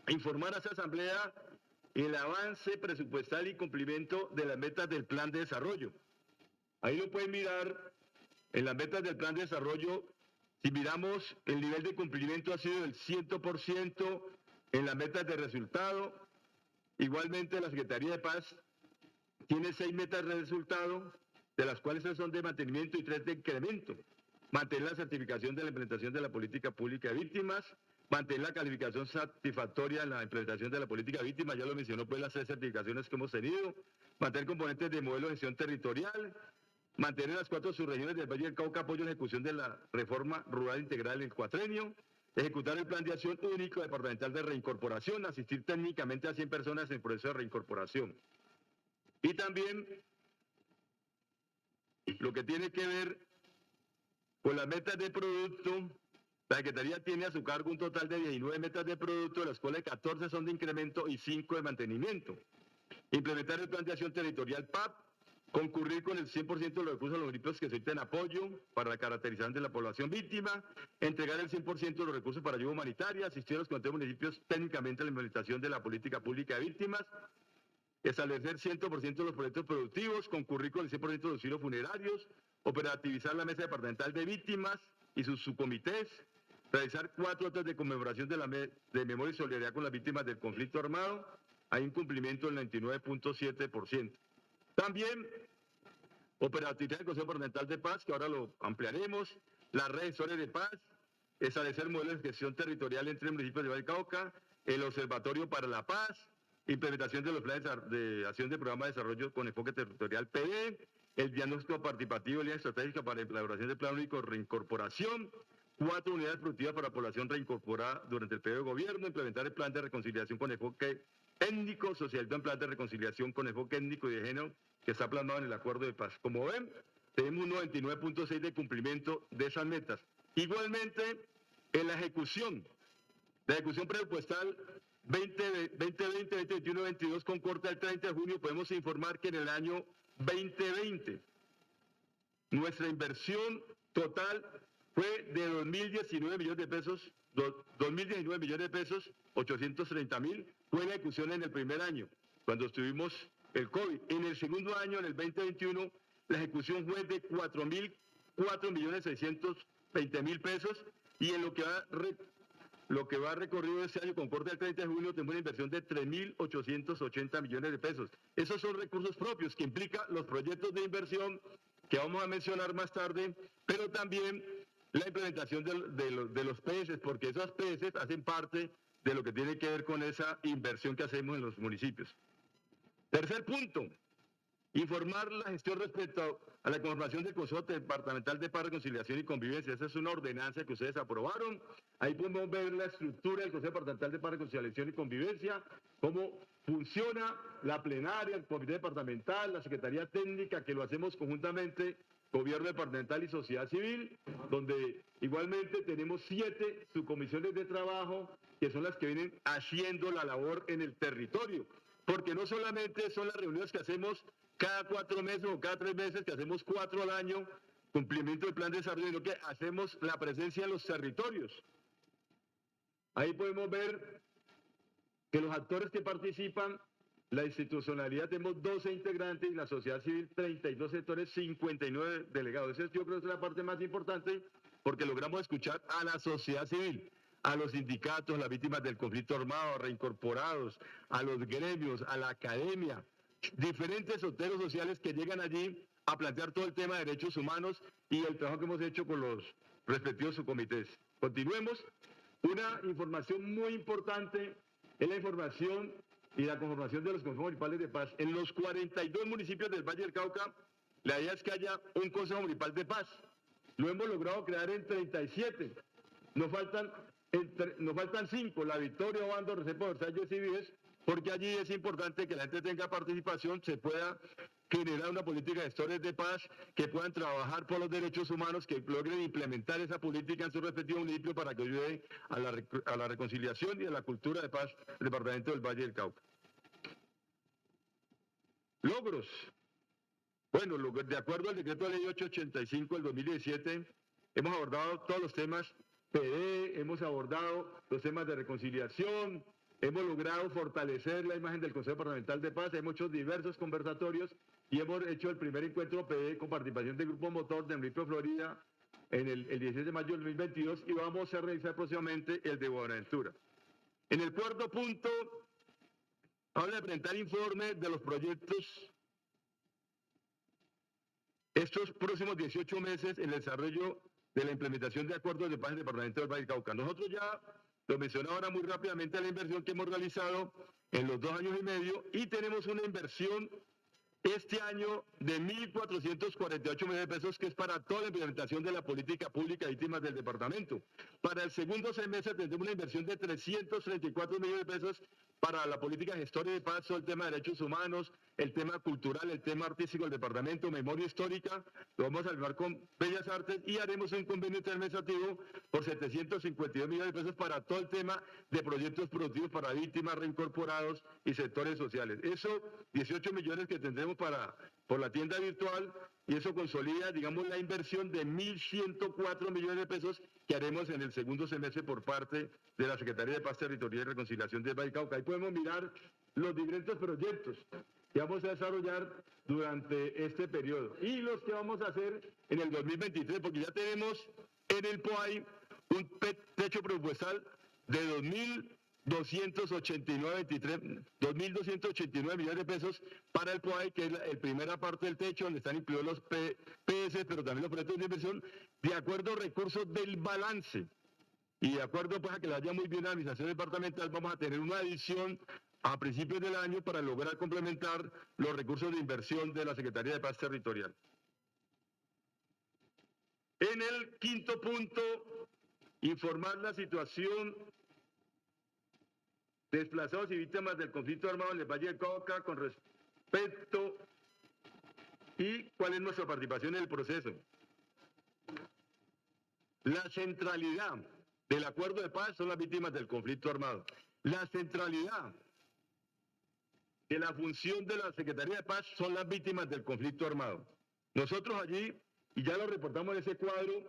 [SPEAKER 6] informar a esa asamblea el avance presupuestal y cumplimiento de las metas del plan de desarrollo. Ahí lo pueden mirar en las metas del plan de desarrollo. Si miramos, el nivel de cumplimiento ha sido del 100% en las metas de resultado. Igualmente, la Secretaría de Paz tiene 6 metas de resultado, de las cuales 3 son de mantenimiento y 3 de incremento. mantener la certificación de la implementación de la política pública de víctimas, mantener la calificación satisfactoria en la implementación de la política de víctimas, ya lo mencionó, pues las 6 certificaciones que hemos tenido, mantener componentes de modelo de gestión territorial, mantener las 4 subregiones del Valle del Cauca, apoyo en la ejecución de la reforma rural integral en el cuatrenio, ejecutar el plan de acción único departamental de reincorporación, asistir técnicamente a 100 personas en proceso de reincorporación. Y también lo que tiene que ver con las metas de producto, la Secretaría tiene a su cargo un total de 19 metas de producto, de las cuales 14 son de incremento y 5 de mantenimiento. Implementar el plan de acción territorial PAP, concurrir con el 100% de los recursos a los municipios que soliciten apoyo para la caracterización de la población víctima, entregar el 100% de los recursos para ayuda humanitaria, asistir a los comités municipios técnicamente a la implementación de la política pública de víctimas, establecer 100% de los proyectos productivos, concurrir con el 100% de los giros funerarios, operativizar la mesa departamental de víctimas y sus subcomités, realizar 4 actos de conmemoración de memoria y solidaridad con las víctimas del conflicto armado. Hay un cumplimiento del 99.7%. También operativizar el Consejo Departamental de Paz, que ahora lo ampliaremos, las redes sociales de paz, establecer modelos de gestión territorial entre municipios de Valle del Cauca, el Observatorio para la Paz, implementación de los planes de acción de programa de desarrollo con enfoque territorial PD, el diagnóstico participativo y línea estratégica para la elaboración del plan único de reincorporación, 4 unidades productivas para población reincorporada durante el periodo de gobierno, implementar el plan de reconciliación con enfoque étnico, socializar un plan de reconciliación con enfoque étnico y de género que está plasmado en el acuerdo de paz. Como ven, tenemos un 99.6 de cumplimiento de esas metas. Igualmente, en la ejecución presupuestal 2020, 2021, 2022 con corte al 30 de junio, podemos informar que en el año 2020 nuestra inversión total fue de 2.019 millones de pesos, 2.019 millones de pesos, 830.000, fue la ejecución en el primer año, cuando estuvimos el COVID. En el segundo año, en el 2021, la ejecución fue de 4.620.000 pesos, y en lo que va recorrido este año con corte al 30 de junio, tenemos una inversión de 3.880 millones de pesos. Esos son recursos propios que implican los proyectos de inversión que vamos a mencionar más tarde, pero también la implementación de los PS, porque esos PS hacen parte de lo que tiene que ver con esa inversión que hacemos en los municipios. Tercer punto, informar la gestión respecto a la conformación del Consejo Departamental de Paz, Reconciliación y Convivencia. Esa es una ordenanza que ustedes aprobaron. Ahí podemos ver la estructura del Consejo Departamental de Paz, Reconciliación y Convivencia, cómo funciona la plenaria, el comité departamental, la Secretaría Técnica, que lo hacemos conjuntamente, Gobierno Departamental y Sociedad Civil, donde igualmente tenemos 7 subcomisiones de trabajo, que son las que vienen haciendo la labor en el territorio. Porque no solamente son las reuniones que hacemos cada 4 meses o cada 3 meses, que hacemos 4 al año, cumplimiento del plan de desarrollo, sino que hacemos la presencia en los territorios. Ahí podemos ver que los actores que participan, la institucionalidad, tenemos 12 integrantes y la sociedad civil 32 sectores, 59 delegados. Esa yo creo que es la parte más importante, porque logramos escuchar a la sociedad civil, a los sindicatos, las víctimas del conflicto armado, reincorporados, a los gremios, a la academia, diferentes sectores sociales que llegan allí a plantear todo el tema de derechos humanos y el trabajo que hemos hecho con los respectivos subcomités. Continuemos. Una información muy importante es la información y la conformación de los consejos municipales de paz. En los 42 municipios del Valle del Cauca, la idea es que haya un consejo municipal de paz. Lo hemos logrado crear en 37. Nos faltan 5, La Victoria, Obando, Recepo, Versalles y Vives, porque allí es importante que la gente tenga participación, se pueda generar una política de gestores de paz, que puedan trabajar por los derechos humanos, que logren implementar esa política en su respectivo municipio para que ayude a la reconciliación y a la cultura de paz del departamento del Valle del Cauca. Logros. Bueno, de acuerdo al decreto de ley 885 del 2017, hemos abordado todos los temas PD, hemos abordado los temas de reconciliación, hemos logrado fortalecer la imagen del Consejo Departamental de Paz, hemos hecho diversos conversatorios y hemos hecho el primer encuentro PD con participación del Grupo Motor de Municipio Florida en el 16 de mayo del 2022 y vamos a realizar próximamente el de Buenaventura. En el cuarto punto, habla de presentar informe de los proyectos estos próximos 18 meses en el desarrollo de la implementación de acuerdos de paz en el departamento del Valle del Cauca. Nosotros ya lo mencioné ahora muy rápidamente la inversión que hemos realizado en los 2 años y medio y tenemos una inversión este año de 1.448 millones de pesos, que es para toda la implementación de la política pública de víctimas del departamento. Para el segundo semestre tendremos una inversión de 334 millones de pesos para la política gestora de paz, el tema de derechos humanos, el tema cultural, el tema artístico del departamento, memoria histórica, lo vamos a hablar con Bellas Artes y haremos un convenio administrativo por 752 millones de pesos para todo el tema de proyectos productivos para víctimas, reincorporados y sectores sociales. Eso, 18 millones que tendremos por la tienda virtual, y eso consolida, digamos, la inversión de 1.104 millones de pesos que haremos en el segundo semestre por parte de la Secretaría de Paz Territorial y Reconciliación del Valle del Cauca. Ahí podemos mirar los diferentes proyectos que vamos a desarrollar durante este periodo y los que vamos a hacer en el 2023, porque ya tenemos en el POAI un techo presupuestal de 2.289 millones de pesos para el POAI, que es la primera parte del techo, donde están incluidos los PS, pero también los proyectos de inversión, de acuerdo a recursos del balance. Y de acuerdo pues, a que le vaya muy bien a la administración departamental, vamos a tener una adición a principios del año para lograr complementar los recursos de inversión de la Secretaría de Paz Territorial. En el quinto punto, informar la situación de desplazados y víctimas del conflicto armado en el Valle del Cauca con respecto y cuál es nuestra participación en el proceso. La centralidad del acuerdo de paz son las víctimas del conflicto armado. La centralidad de la función de la Secretaría de Paz son las víctimas del conflicto armado. Nosotros allí, y ya lo reportamos en ese cuadro,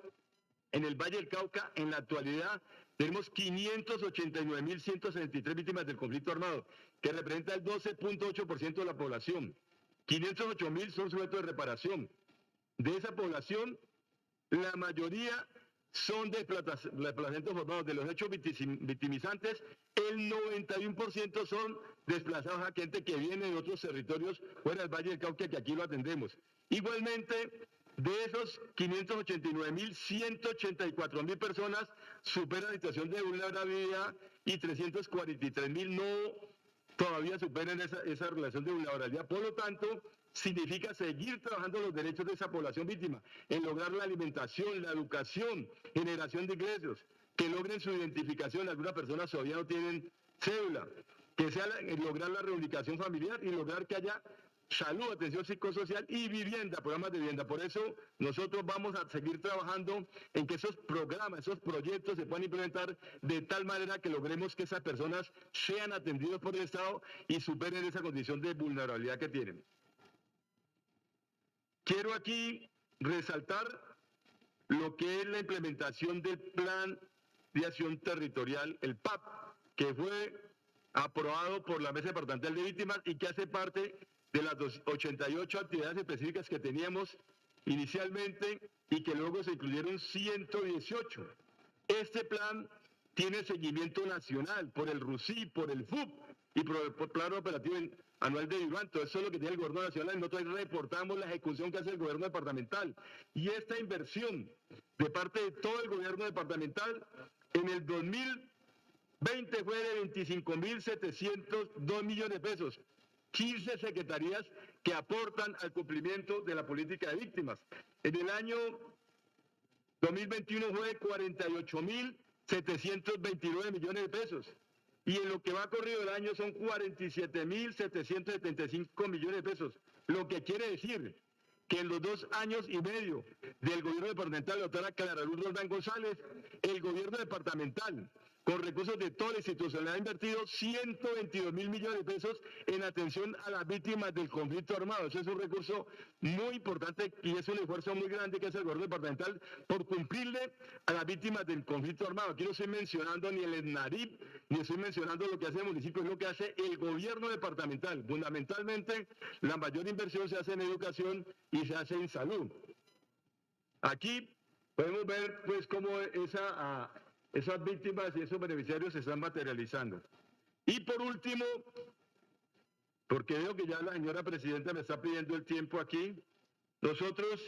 [SPEAKER 6] en el Valle del Cauca, en la actualidad, tenemos 589.163 víctimas del conflicto armado, que representa el 12.8% de la población. 508.000 son sujetos de reparación. De esa población, la mayoría son desplazamientos formados. De los hechos victimizantes, el 91% son desplazados a gente que viene de otros territorios fuera del Valle del Cauca, que aquí lo atendemos. Igualmente, de esos 589.184.000 personas superan la situación de vulnerabilidad y 343.000 no todavía superan esa relación de vulnerabilidad. Por lo tanto, significa seguir trabajando los derechos de esa población víctima, en lograr la alimentación, la educación, generación de ingresos, que logren su identificación. Algunas personas todavía no tienen cédula, que sea lograr la reubicación familiar y lograr que haya salud, atención psicosocial y vivienda, programas de vivienda. Por eso nosotros vamos a seguir trabajando en que esos programas, esos proyectos se puedan implementar de tal manera que logremos que esas personas sean atendidas por el Estado y superen esa condición de vulnerabilidad que tienen. Quiero aquí resaltar lo que es la implementación del Plan de Acción Territorial, el PAP, que fue aprobado por la Mesa Departamental de Víctimas y que hace parte de las 88 actividades específicas que teníamos inicialmente y que luego se incluyeron 118. Este plan tiene seguimiento nacional por el RUSI, por el FUP y por el Plan Operativo Anual de Vivanto. Eso es lo que tiene el gobierno nacional. Nosotros reportamos la ejecución que hace el gobierno departamental. Y esta inversión de parte de todo el gobierno departamental en el 2020 fue de 25.702 millones de pesos. 15 secretarías que aportan al cumplimiento de la política de víctimas. En el año 2021 fue de 48.729 millones de pesos. Y en lo que va corrido del año son 47.775 millones de pesos. Lo que quiere decir que en los 2 años y medio del gobierno departamental, la doctora Clara Luz Roldán González, el gobierno departamental, con recursos de toda la institucionalidad, ha invertido 122.000 millones de pesos en atención a las víctimas del conflicto armado. Ese es un recurso muy importante y es un esfuerzo muy grande que hace el gobierno departamental por cumplirle a las víctimas del conflicto armado. Aquí no estoy mencionando ni el ESNARIP, ni estoy mencionando lo que hace el municipio, es lo que hace el gobierno departamental. Fundamentalmente, la mayor inversión se hace en educación y se hace en salud. Aquí podemos ver pues cómo esas víctimas y esos beneficiarios se están materializando. Y por último, porque veo que ya la señora presidenta me está pidiendo el tiempo aquí, nosotros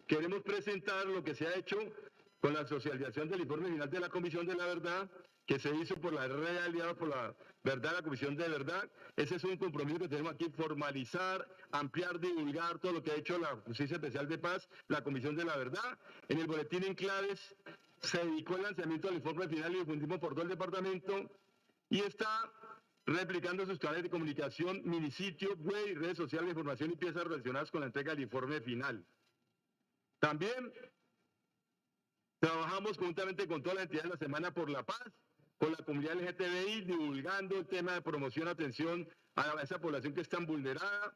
[SPEAKER 6] queremos presentar lo que se ha hecho con la socialización del informe final de la Comisión de la Verdad, que se hizo por la red aliada por la verdad, la Comisión de Verdad. Ese es un compromiso que tenemos aquí, formalizar, ampliar, divulgar todo lo que ha hecho la Justicia Especial de Paz, la Comisión de la Verdad. En el boletín en claves se dedicó el lanzamiento del informe final y lo difundimos por todo el departamento y está replicando sus canales de comunicación, minisitio, web y redes sociales de información y piezas relacionadas con la entrega del informe final. También trabajamos conjuntamente con todas las entidades de la Semana por la Paz, con la comunidad LGTBI, divulgando el tema de promoción, atención a esa población que es tan vulnerada.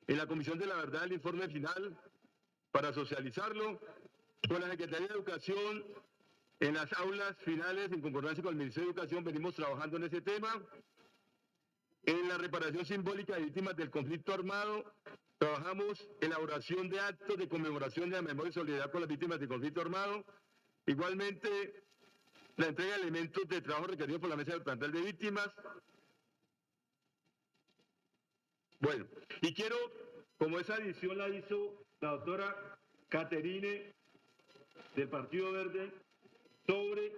[SPEAKER 6] En la Comisión de la Verdad, el informe final para socializarlo, con la Secretaría de Educación, en las aulas finales, en concordancia con el Ministerio de Educación, venimos trabajando en ese tema. En la reparación simbólica de víctimas del conflicto armado, trabajamos elaboración de actos de conmemoración de la memoria y solidaridad con las víctimas del conflicto armado. Igualmente, la entrega de elementos de trabajo requeridos por la Mesa Departamental de Víctimas. Bueno, y quiero, como esa edición la hizo la doctora Caterine del Partido Verde, sobre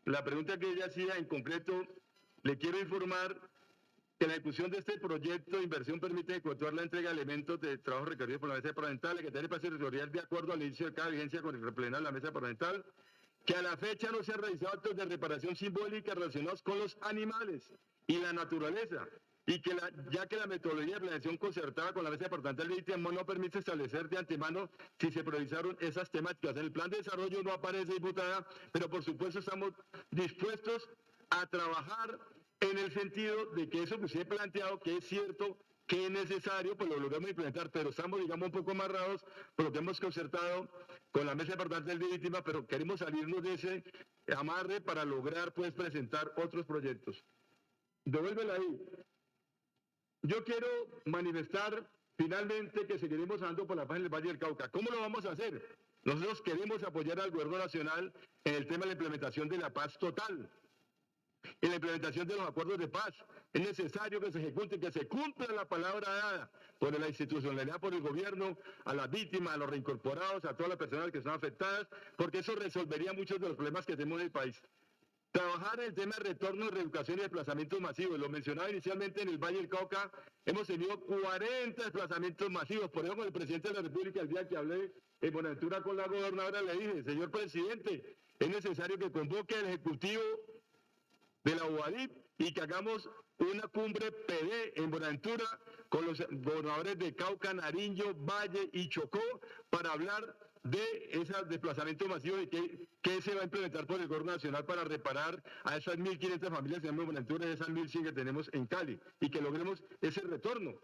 [SPEAKER 6] la pregunta que ella hacía en concreto, le quiero informar que la ejecución de este proyecto de inversión permite efectuar la entrega de elementos de trabajo requeridos por la Mesa Departamental, la Secretaría de Paz y Territorial de acuerdo al inicio de cada vigencia con el plenario de la Mesa Departamental, que a la fecha no se han realizado actos de reparación simbólica relacionados con los animales y la naturaleza, y que ya que la metodología de planeación concertada con la Mesa Departamental de Víctimas no permite establecer de antemano si se priorizaron esas temáticas. En el plan de desarrollo no aparece, diputada, pero por supuesto estamos dispuestos a trabajar en el sentido de que eso que usted ha planteado, que es cierto, que es necesario, pues lo logramos implementar, pero estamos, digamos, un poco amarrados por lo que hemos concertado con la Mesa Departamental de Víctimas, pero queremos salirnos de ese amarre para lograr, pues, presentar otros proyectos. Devuélvela ahí. Yo quiero manifestar finalmente que seguiremos andando por la paz en el Valle del Cauca. ¿Cómo lo vamos a hacer? Nosotros queremos apoyar al Gobierno Nacional en el tema de la implementación de la paz total, en la implementación de los acuerdos de paz. Es necesario que se ejecute, que se cumpla la palabra dada por la institucionalidad, por el gobierno, a las víctimas, a los reincorporados, a todas las personas que están afectadas, porque eso resolvería muchos de los problemas que tenemos en el país. Trabajar en el tema de retorno, reeducación y desplazamientos masivos. Lo mencionaba inicialmente en el Valle del Cauca, hemos tenido 40 desplazamientos masivos. Por eso con el presidente de la República, el día que hablé en Buenaventura con la gobernadora, le dije, señor presidente, es necesario que convoque al Ejecutivo de la UADIP y que hagamos una cumbre PD en Buenaventura con los gobernadores de Cauca, Nariño, Valle y Chocó para hablar de ese desplazamiento masivo y qué se va a implementar por el gobierno nacional para reparar a esas 1.500 familias que tenemos en Buenaventura y esas 1.100 que tenemos en Cali y que logremos ese retorno.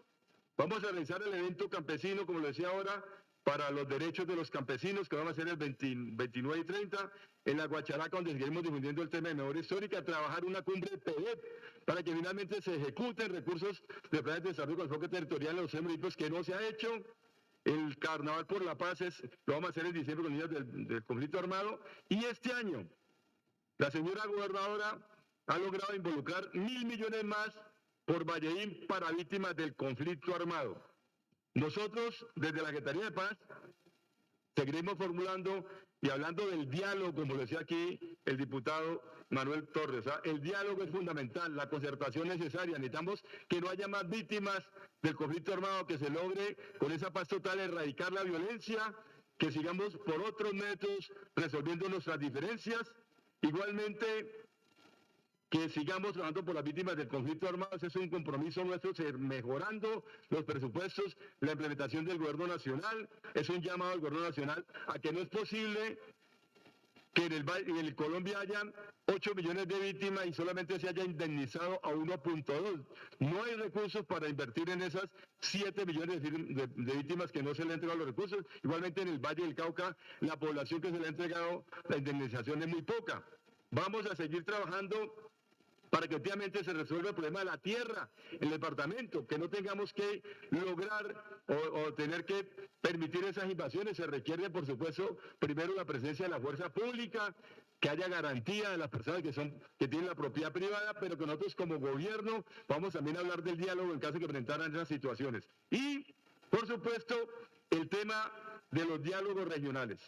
[SPEAKER 6] Vamos a realizar el evento campesino, como lo decía ahora, para los derechos de los campesinos, que vamos a hacer el 29 y 30, en la Guacharaca, donde seguiremos difundiendo el tema de memoria histórica, trabajar una cumbre PEDEP, para que finalmente se ejecuten recursos de planes de desarrollo con enfoque territorial en los municipios que no se ha hecho. El Carnaval por la Paz lo vamos a hacer en diciembre con niños del conflicto armado. Y este año, la señora gobernadora ha logrado involucrar 1.000 millones más por Valleín para víctimas del conflicto armado. Nosotros, desde la Secretaría de Paz, seguiremos formulando y hablando del diálogo, como lo decía aquí el diputado Manuel Torres. El diálogo es fundamental, la concertación es necesaria. Necesitamos que no haya más víctimas del conflicto armado, que se logre con esa paz total erradicar la violencia, que sigamos por otros métodos resolviendo nuestras diferencias. Igualmente, que sigamos trabajando por las víctimas del conflicto armado. Ese es un compromiso nuestro, mejorando los presupuestos, la implementación del gobierno nacional. Es un llamado al gobierno nacional a que no es posible que en Colombia hayan 8 millones de víctimas y solamente se haya indemnizado a 1.2. No hay recursos para invertir en esas 7 millones de víctimas que no se le han entregado los recursos. Igualmente en el Valle del Cauca, la población que se le ha entregado la indemnización es muy poca. Vamos a seguir trabajando para que obviamente se resuelva el problema de la tierra en el departamento, que no tengamos que lograr o tener que permitir esas invasiones. Se requiere, por supuesto, primero la presencia de la fuerza pública, que haya garantía de las personas que tienen la propiedad privada, pero que nosotros como gobierno vamos también a hablar del diálogo en caso de que presentaran esas situaciones. Y, por supuesto, el tema de los diálogos regionales.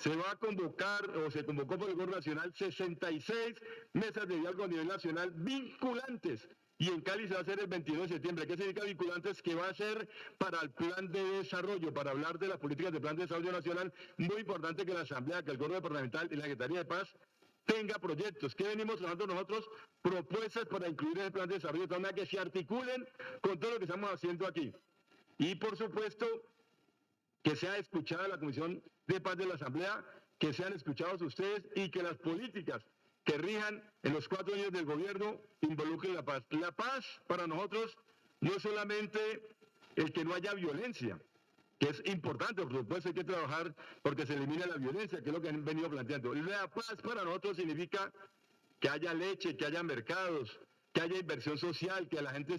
[SPEAKER 6] se va a convocar, o se convocó por el Gobierno Nacional, 66 mesas de diálogo a nivel nacional vinculantes. Y en Cali se va a hacer el 22 de septiembre. ¿Qué significa vinculantes? Que va a ser para el plan de desarrollo, para hablar de las políticas de plan de desarrollo nacional. Muy importante que la Asamblea, que el Gobierno Departamental y la Secretaría de Paz tenga proyectos. ¿Qué venimos trabajando nosotros? Propuestas para incluir en el plan de desarrollo, de forma que se articulen con todo lo que estamos haciendo aquí. Y por supuesto, que sea escuchada la Comisión de Paz de la Asamblea, que sean escuchados ustedes y que las políticas que rijan en los 4 años del gobierno involucren la paz. La paz para nosotros no es solamente el que no haya violencia, que es importante, por supuesto hay que trabajar porque se elimine la violencia, que es lo que han venido planteando. La paz para nosotros significa que haya leche, que haya mercados, que haya inversión social, que a la gente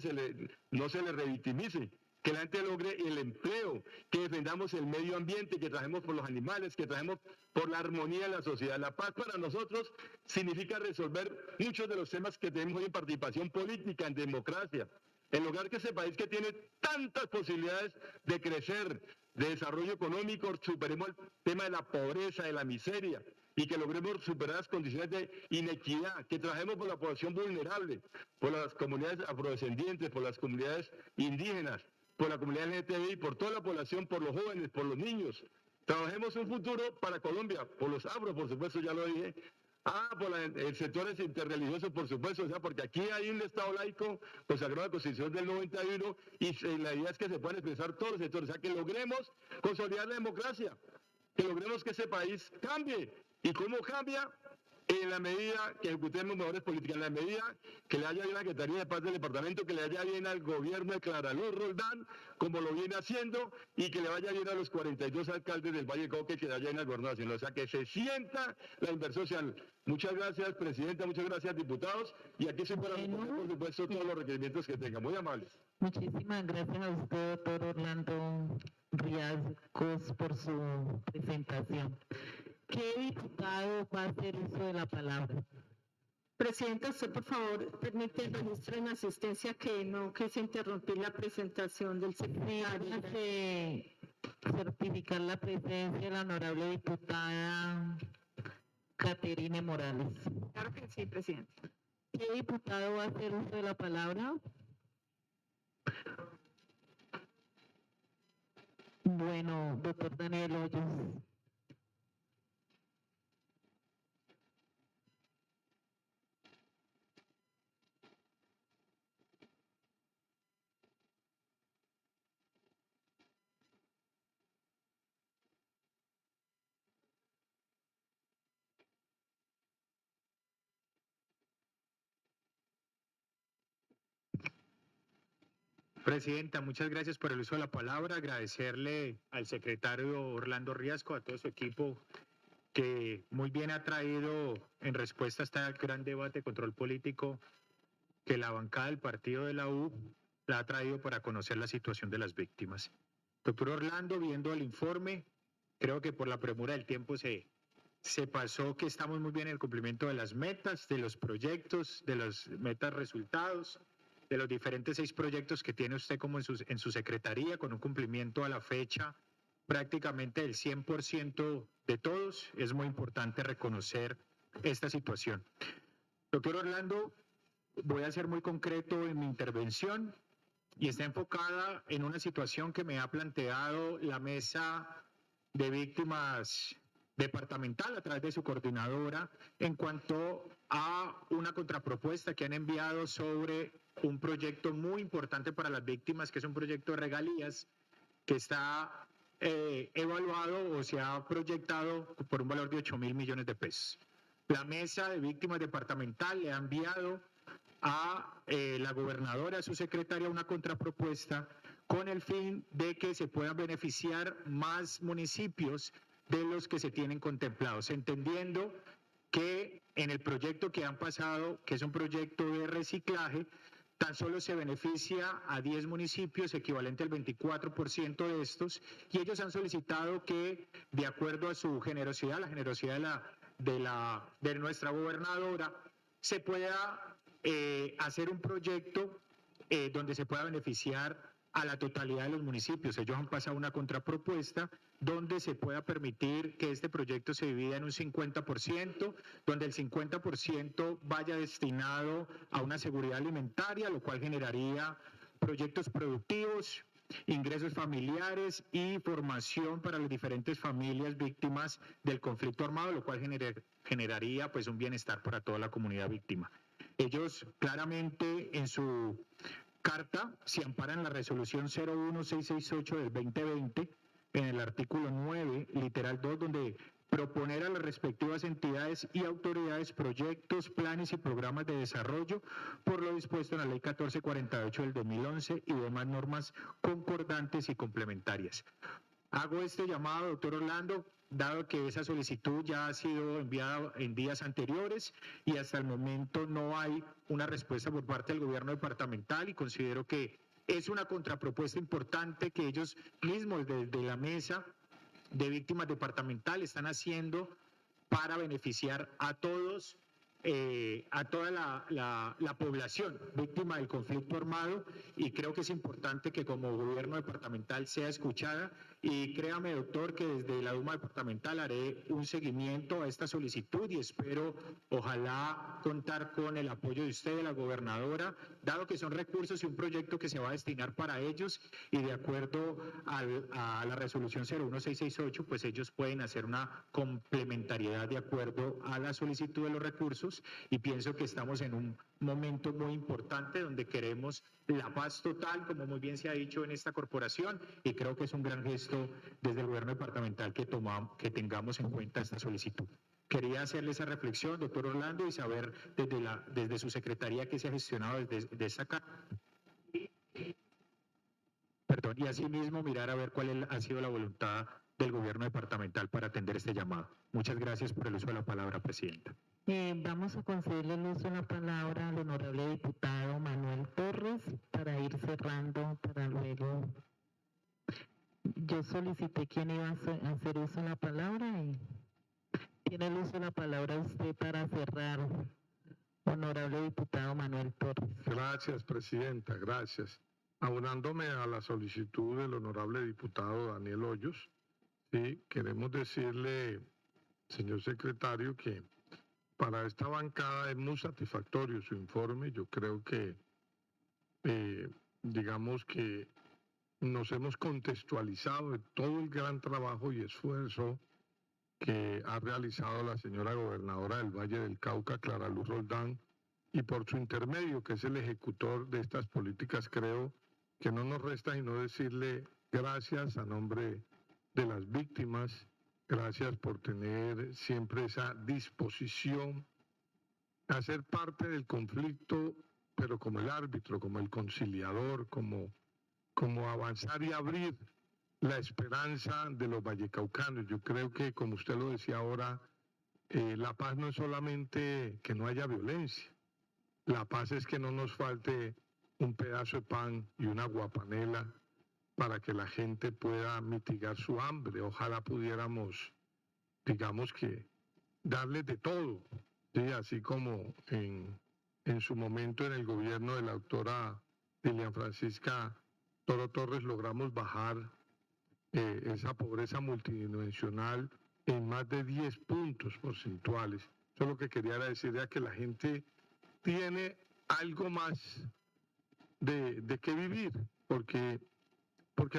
[SPEAKER 6] no se le revictimice, que la gente logre el empleo, que defendamos el medio ambiente, que trabajemos por los animales, que trabajemos por la armonía en la sociedad. La paz para nosotros significa resolver muchos de los temas que tenemos hoy en participación política, en democracia, en lograr que ese país que tiene tantas posibilidades de crecer, de desarrollo económico, superemos el tema de la pobreza, de la miseria, y que logremos superar las condiciones de inequidad, que trabajemos por la población vulnerable, por las comunidades afrodescendientes, por las comunidades indígenas, por la comunidad LGTBI, por toda la población, por los jóvenes, por los niños. Trabajemos un futuro para Colombia, por los afro, por supuesto, ya lo dije. Por el sectores interreligiosos, por supuesto, o sea, porque aquí hay un Estado laico consagrado en la Constitución del 91 y la idea es que se puedan expresar todos los sectores, o sea, que logremos consolidar la democracia, que logremos que ese país cambie. ¿Y cómo cambia? En la medida que ejecutemos mejores políticas, en la medida que le haya bien a la Secretaría de Paz del Departamento, que le haya bien al gobierno de Clara Luz Roldán, como lo viene haciendo, y que le vaya bien a los 42 alcaldes del Valle del Cauca, que le vaya bien al gobierno nacional. O sea, que se sienta la inversión social. Muchas gracias, presidenta, muchas gracias, diputados, y aquí estoy para responder, por supuesto, todos los requerimientos que tengan. Muy amables.
[SPEAKER 1] Muchísimas gracias a usted, doctor Orlando Riascos, por su presentación. ¿Qué diputado va a hacer uso de la palabra?
[SPEAKER 2] Presidenta, usted por favor permite el registro en asistencia que no quise interrumpir la presentación del secretario.
[SPEAKER 1] Certificar la presencia de la honorable diputada Caterine Morales.
[SPEAKER 2] Claro que sí, presidenta.
[SPEAKER 1] ¿Qué diputado va a hacer uso de la palabra? Bueno, doctor Daniel Hoyos.
[SPEAKER 7] Presidenta, muchas gracias por el uso de la palabra. Agradecerle al secretario Orlando Riasco, a todo su equipo, que muy bien ha traído en respuesta a este gran debate de control político que la bancada del partido de la U la ha traído para conocer la situación de las víctimas. Doctor Orlando, viendo el informe, creo que por la premura del tiempo se pasó que estamos muy bien en el cumplimiento de las metas, de los proyectos, de las metas resultados, de los diferentes 6 proyectos que tiene usted como en su secretaría, con un cumplimiento a la fecha prácticamente del 100% de todos. Es muy importante reconocer esta situación. Doctor Orlando, voy a ser muy concreto en mi intervención y está enfocada en una situación que me ha planteado la mesa de víctimas departamental a través de su coordinadora en cuanto a una contrapropuesta que han enviado sobre un proyecto muy importante para las víctimas, que es un proyecto de regalías que está evaluado o se ha proyectado por un valor de 8.000 millones de pesos. La mesa de víctimas departamental le ha enviado a la gobernadora, a su secretaria, una contrapropuesta con el fin de que se puedan beneficiar más municipios de los que se tienen contemplados, entendiendo que en el proyecto que han pasado, que es un proyecto de reciclaje, tan solo se beneficia a 10 municipios, equivalente al 24% de estos, y ellos han solicitado que, de acuerdo a su generosidad, la generosidad de nuestra gobernadora, se pueda hacer un proyecto donde se pueda beneficiar a la totalidad de los municipios. Ellos han pasado una contrapropuesta donde se pueda permitir que este proyecto se divida en un 50%, donde el 50% vaya destinado a una seguridad alimentaria, lo cual generaría proyectos productivos, ingresos familiares y formación para las diferentes familias víctimas del conflicto armado, lo cual generaría pues un bienestar para toda la comunidad víctima. Ellos claramente en su carta se amparan en la resolución 01668 del 2020, en el artículo 9, literal 2, donde proponer a las respectivas entidades y autoridades proyectos, planes y programas de desarrollo por lo dispuesto en la Ley 1448 del 2011 y demás normas concordantes y complementarias. Hago este llamado, doctor Orlando, dado que esa solicitud ya ha sido enviada en días anteriores y hasta el momento no hay una respuesta por parte del gobierno departamental, y considero que es una contrapropuesta importante que ellos mismos desde la mesa de víctimas departamental están haciendo para beneficiar a todos, a toda la población víctima del conflicto armado, y creo que es importante que como gobierno departamental sea escuchada. Y créame, doctor, que desde la Duma departamental haré un seguimiento a esta solicitud y espero, ojalá, contar con el apoyo de usted, de la gobernadora, dado que son recursos y un proyecto que se va a destinar para ellos, y de acuerdo a la resolución 01668, pues ellos pueden hacer una complementariedad de acuerdo a la solicitud de los recursos, y pienso que estamos en un momento muy importante donde queremos la paz total, como muy bien se ha dicho en esta corporación, y creo que es un gran gesto desde el gobierno departamental que tengamos en cuenta esta solicitud. Quería hacerle esa reflexión, doctor Orlando, y saber desde su secretaría qué se ha gestionado desde esa carta. Perdón, y asimismo mirar a ver cuál ha sido la voluntad del gobierno departamental para atender este llamado. Muchas gracias por el uso de la palabra, presidenta.
[SPEAKER 1] Vamos a concederle el uso de la palabra al honorable diputado Manuel Torres para ir cerrando, para luego. Yo solicité quién iba a hacer uso de la palabra y tiene el uso de la palabra usted para cerrar, honorable diputado Manuel Torres.
[SPEAKER 4] Gracias, presidenta, gracias. Aunándome a la solicitud del honorable diputado Daniel Hoyos, sí, queremos decirle, señor secretario, que para esta bancada es muy satisfactorio su informe. Yo creo que, digamos que nos hemos contextualizado de todo el gran trabajo y esfuerzo que ha realizado la señora gobernadora del Valle del Cauca, Clara Luz Roldán, y por su intermedio, que es el ejecutor de estas políticas, creo que no nos resta sino decirle gracias a nombre de las víctimas. Gracias por tener siempre esa disposición a ser parte del conflicto, pero como el árbitro, como el conciliador, como avanzar y abrir la esperanza de los vallecaucanos. Yo creo que, como usted lo decía ahora, la paz no es solamente que no haya violencia. La paz es que no nos falte un pedazo de pan y una aguapanela para que la gente pueda mitigar su hambre. Ojalá pudiéramos, digamos que, darles de todo, ¿sí? Así como en su momento en el gobierno de la doctora Lilian Francisca Toro Torres logramos bajar esa pobreza multidimensional en más de 10 puntos porcentuales. Eso lo que quería decir era que la gente tiene algo más de qué vivir, porque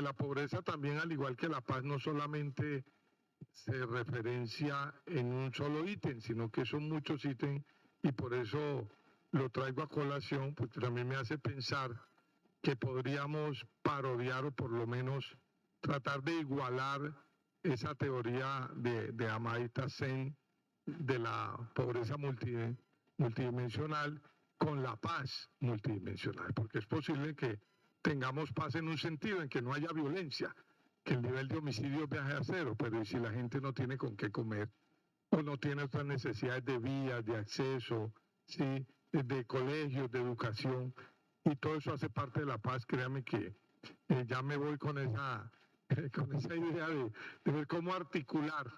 [SPEAKER 4] la pobreza también, al igual que la paz, no solamente se referencia en un solo ítem, sino que son muchos ítems, y por eso lo traigo a colación, porque también me hace pensar que podríamos parodiar o por lo menos tratar de igualar esa teoría de Amartya Sen de la pobreza multidimensional con la paz multidimensional, porque es posible que tengamos paz en un sentido en que no haya violencia, que el nivel de homicidios viaje a cero, pero si la gente no tiene con qué comer o no tiene otras necesidades de vías, de acceso, ¿sí? De colegios, de educación, y todo eso hace parte de la paz, créame que ya me voy con esa idea de ver cómo articular,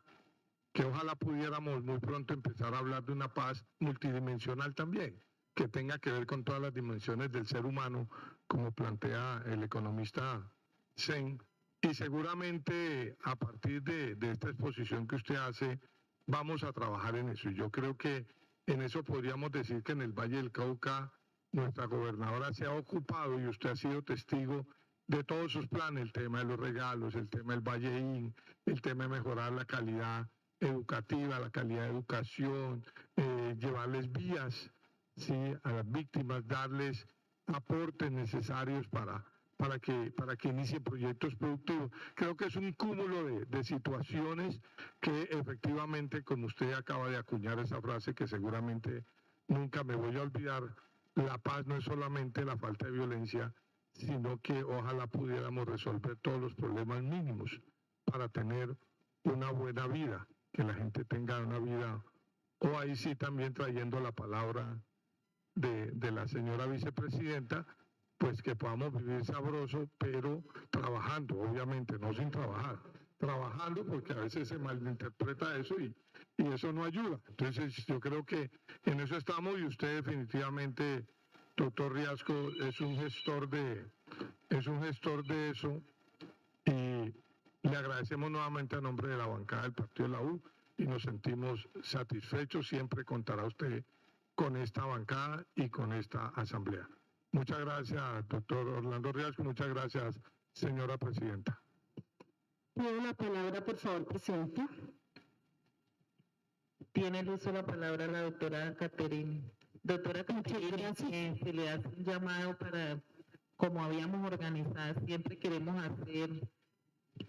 [SPEAKER 4] que ojalá pudiéramos muy pronto empezar a hablar de una paz multidimensional también, que tenga que ver con todas las dimensiones del ser humano, como plantea el economista Sen. Y seguramente a partir de esta exposición que usted hace, vamos a trabajar en eso. Y yo creo que en eso podríamos decir que en el Valle del Cauca nuestra gobernadora se ha ocupado y usted ha sido testigo de todos sus planes, el tema de los regalos, el tema del Valleín, el tema de mejorar la calidad educativa, la calidad de educación, llevarles vías, ¿sí?, a las víctimas, darles aportes necesarios para que inicien proyectos productivos. Creo que es un cúmulo de situaciones que efectivamente, como usted acaba de acuñar esa frase que seguramente nunca me voy a olvidar, la paz no es solamente la falta de violencia, sino que ojalá pudiéramos resolver todos los problemas mínimos para tener una buena vida, que la gente tenga una vida, o ahí sí también trayendo la palabra de la señora vicepresidenta, pues que podamos vivir sabroso, pero trabajando, obviamente, no sin trabajar, trabajando, porque a veces se malinterpreta eso y eso no ayuda. Entonces yo creo que en eso estamos, y usted definitivamente, doctor Riasco, es un gestor de eso, y le agradecemos nuevamente a nombre de la bancada del Partido de la U y nos sentimos satisfechos. Siempre contará usted con esta bancada y con esta asamblea. Muchas gracias, doctor Orlando Riasco. Muchas gracias, señora presidenta.
[SPEAKER 2] Pido la palabra, por favor, presidenta.
[SPEAKER 1] Tiene el uso de la palabra la doctora Caterine. Doctora Caterine, se le hace un llamado para, como habíamos organizado, siempre queremos hacer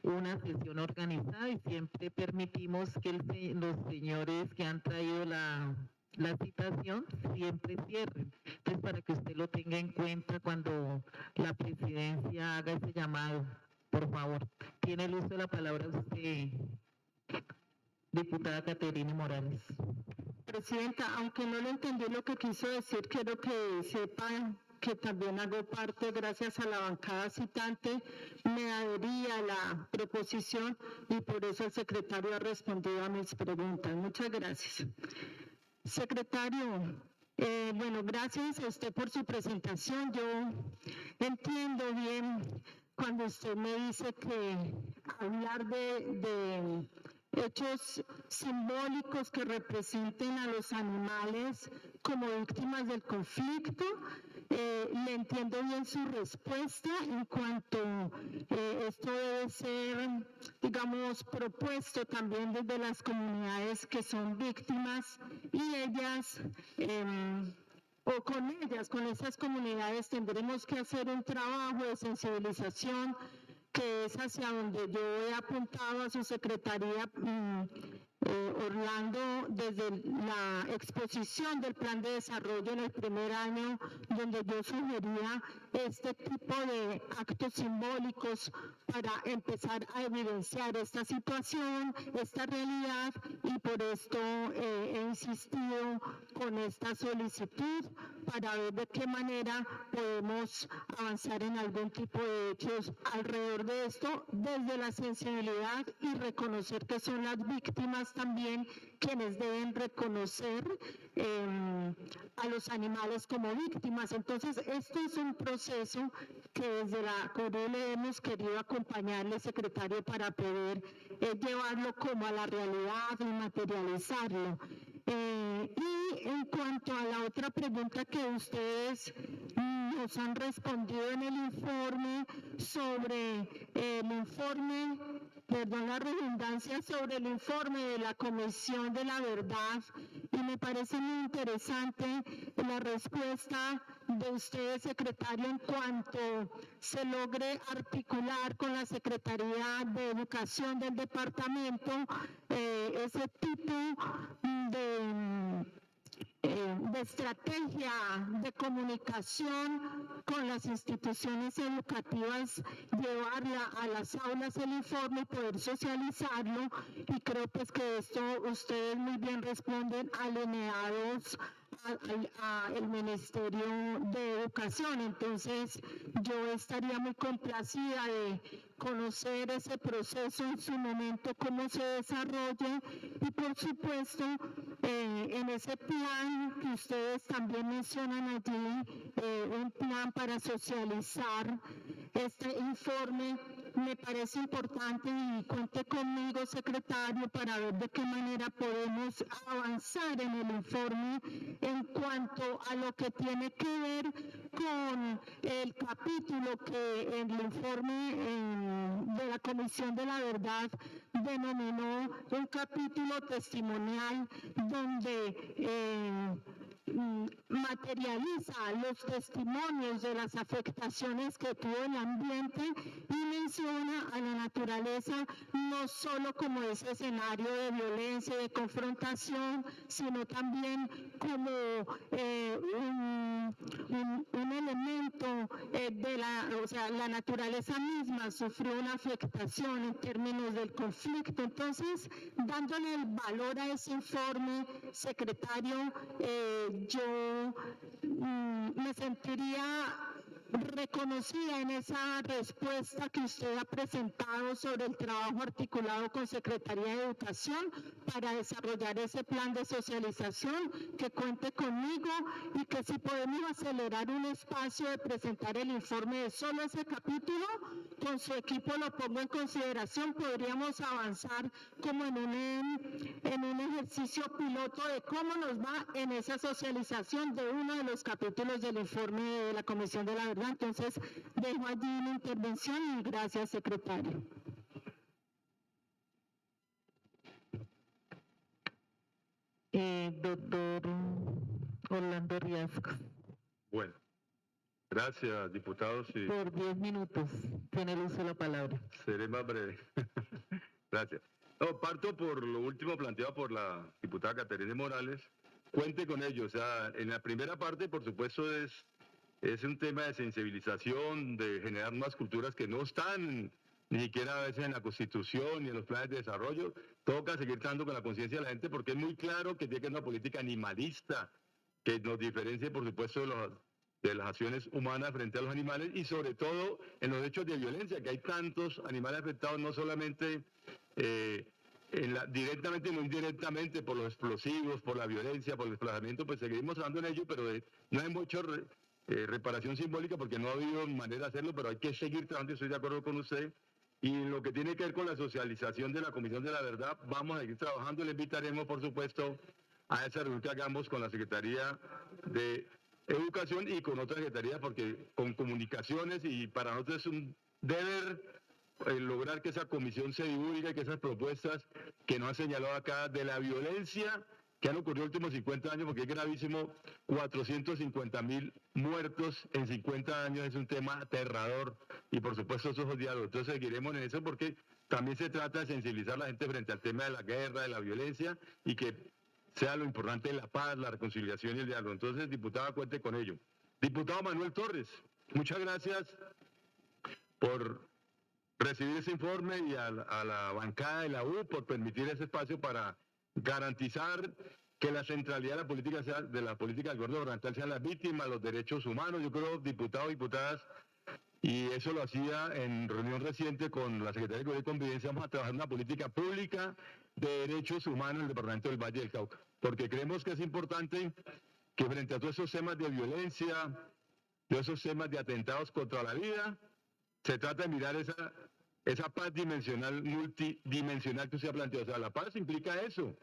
[SPEAKER 1] una sesión organizada y siempre permitimos que los señores que han traído la citación siempre cierren. Entonces, para que usted lo tenga en cuenta cuando la presidencia haga ese llamado, por favor. Tiene el uso de la palabra usted, diputada Caterine Morales.
[SPEAKER 2] Presidenta, aunque no lo entendí lo que quiso decir, quiero que sepan que también hago parte, gracias a la bancada citante, me adherí a la proposición y por eso el secretario ha respondido a mis preguntas. Muchas gracias. Secretario, bueno, gracias a usted por su presentación. Yo entiendo bien cuando usted me dice que hablar de hechos simbólicos que representen a los animales como víctimas del conflicto. Le entiendo bien su respuesta en cuanto esto debe ser, digamos, propuesto también desde las comunidades que son víctimas y ellas, o con ellas, con esas comunidades tendremos que hacer un trabajo de sensibilización que es hacia donde yo he apuntado a su secretaría, Orlando, desde la exposición del plan de desarrollo en el primer año, donde yo sugería este tipo de actos simbólicos para empezar a evidenciar esta situación, esta realidad, y por esto he insistido con esta solicitud para ver de qué manera podemos avanzar en algún tipo de hechos alrededor de esto, desde la sensibilidad y reconocer que son las víctimas también quienes deben reconocer a los animales como víctimas. Entonces, esto es un proceso que desde la CORUL hemos querido acompañarle, secretario, para poder llevarlo como a la realidad y materializarlo. Y en cuanto a la otra pregunta que ustedes nos han respondido en el informe sobre el informe, perdón la redundancia, sobre el informe de la Comisión de la Verdad, y me parece muy interesante la respuesta de usted, secretario, en cuanto se logre articular con la Secretaría de Educación del departamento ese tipo de estrategia de comunicación con las instituciones educativas, llevarla a las aulas el informe y poder socializarlo, y creo pues que esto ustedes muy bien responden alineados al Ministerio de Educación. Entonces yo estaría muy complacida de conocer ese proceso en su momento, cómo se desarrolla, y por supuesto en ese plan que ustedes también mencionan allí, un plan para socializar este informe. Me parece importante, y cuente conmigo, secretario, para ver de qué manera podemos avanzar en el informe en cuanto a lo que tiene que ver con el capítulo que el informe de la Comisión de la Verdad denominó un capítulo testimonial, donde materializa los testimonios de las afectaciones que tuvo el ambiente y menciona a la naturaleza no solo como ese escenario de violencia, de confrontación, sino también como un elemento de la naturaleza misma sufrió una afectación en términos del conflicto. Entonces, dándole el valor a ese informe, secretario, yo me sentiría reconocida en esa respuesta que usted ha presentado sobre el trabajo articulado con Secretaría de Educación para desarrollar ese plan de socialización, que cuente conmigo, y que si podemos acelerar un espacio de presentar el informe de solo ese capítulo, con su equipo lo pongo en consideración, podríamos avanzar como en un ejercicio piloto de cómo nos va en esa socialización de uno de los capítulos del informe de la Comisión de la Verdad. Entonces, dejo allí mi intervención y gracias, secretario.
[SPEAKER 1] Doctor Orlando Riascos.
[SPEAKER 6] Bueno, gracias, diputados. Y
[SPEAKER 1] por 10 minutos tiene el uso de la palabra.
[SPEAKER 6] Seré más breve. Gracias. No, parto por lo último planteado por la diputada Caterina Morales. Cuente con ello. O sea, en la primera parte, por supuesto, es un tema de sensibilización, de generar más culturas que no están ni siquiera a veces en la Constitución ni en los planes de desarrollo. Toca seguir tratando con la conciencia de la gente, porque es muy claro que tiene que haber una política animalista que nos diferencie, por supuesto, de las acciones humanas frente a los animales, y sobre todo en los hechos de violencia, que hay tantos animales afectados, no solamente directamente, no indirectamente, por los explosivos, por la violencia, por el desplazamiento. Pues seguimos hablando en ello, pero no hay mucho reparación simbólica, porque no ha habido manera de hacerlo, pero hay que seguir trabajando. Estoy de acuerdo con usted. Y en lo que tiene que ver con la socialización de la Comisión de la Verdad, vamos a seguir trabajando. Le invitaremos, por supuesto, a esa reunión que hagamos con la Secretaría de Educación y con otras secretarías, porque con comunicaciones, y para nosotros es un deber lograr que esa comisión se divulgue, que esas propuestas que nos han señalado acá de la violencia que han ocurrido en los últimos 50 años, porque es gravísimo, 450.000 muertos en 50 años, es un tema aterrador, y por supuesto esos diálogos. Entonces seguiremos en eso, porque también se trata de sensibilizar a la gente frente al tema de la guerra, de la violencia, y que sea lo importante la paz, la reconciliación y el diálogo. Entonces, diputada, cuente con ello. Diputado Manuel Torres, muchas gracias por recibir ese informe, y a la bancada de la U por permitir ese espacio para garantizar que la centralidad de la política del gobierno gubernamental sean las víctimas, los derechos humanos. Yo creo, diputados, diputadas, y eso lo hacía en reunión reciente con la Secretaría de Gobierno y Convivencia, vamos a trabajar una política pública de derechos humanos en el departamento del Valle del Cauca, porque creemos que es importante que frente a todos esos temas de violencia, de esos temas de atentados contra la vida, se trata de mirar esa paz dimensional, multidimensional que usted ha planteado. O sea, la paz implica eso.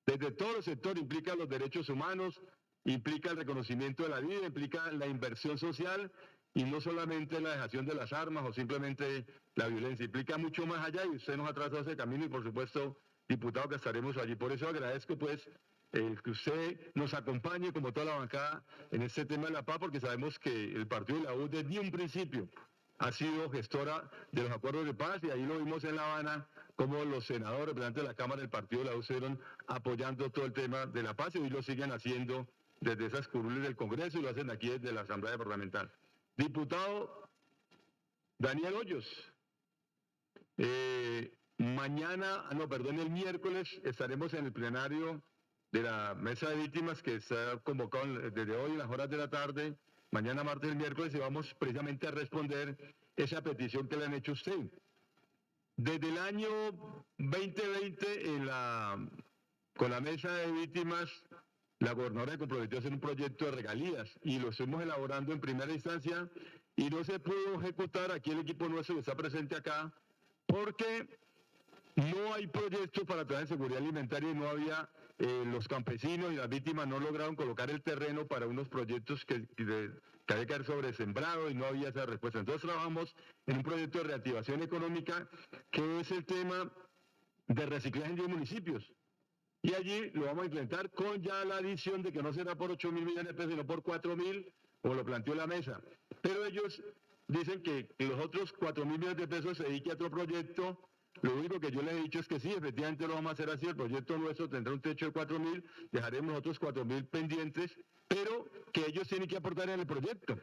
[SPEAKER 6] Desde todos los sectores, implica los derechos humanos, implica el reconocimiento de la vida, implica la inversión social, y no solamente la dejación de las armas o simplemente la violencia. Implica mucho más allá, y usted nos ha trazado ese camino, y por supuesto, diputado, que estaremos allí. Por eso agradezco pues que usted nos acompañe, como toda la bancada, en este tema de la paz, porque sabemos que el partido de la U desde un principio ha sido gestora de los acuerdos de paz, y ahí lo vimos en La Habana, como los senadores, representantes de la Cámara del partido de la U estuvieron apoyando todo el tema de la paz, y hoy lo siguen haciendo desde esas curules del Congreso, y lo hacen aquí desde la Asamblea Departamental. Diputado Daniel Hoyos, el miércoles estaremos en el plenario de la mesa de víctimas que está convocado desde hoy en las horas de la tarde, mañana martes y miércoles, y vamos precisamente a responder esa petición que le han hecho a usted. Desde el año 2020, con la mesa de víctimas, la gobernadora se comprometió a hacer un proyecto de regalías y lo estamos elaborando en primera instancia y no se pudo ejecutar. Aquí el equipo nuestro está presente acá porque no hay proyectos para traer seguridad alimentaria y no había, los campesinos y las víctimas no lograron colocar el terreno para unos proyectos que había que haber sobresembrado y no había esa respuesta. Entonces trabajamos en un proyecto de reactivación económica que es el tema de reciclaje en 10 municipios. Y allí lo vamos a implementar con ya la adición de que no será por 8.000 millones de pesos, sino por 4.000, como lo planteó la mesa. Pero ellos dicen que los otros 4.000 millones de pesos se dedique a otro proyecto. Lo único que yo les he dicho es que sí, efectivamente lo vamos a hacer así. El proyecto nuestro tendrá un techo de 4.000, dejaremos otros 4.000 pendientes, pero que ellos tienen que aportar en el proyecto.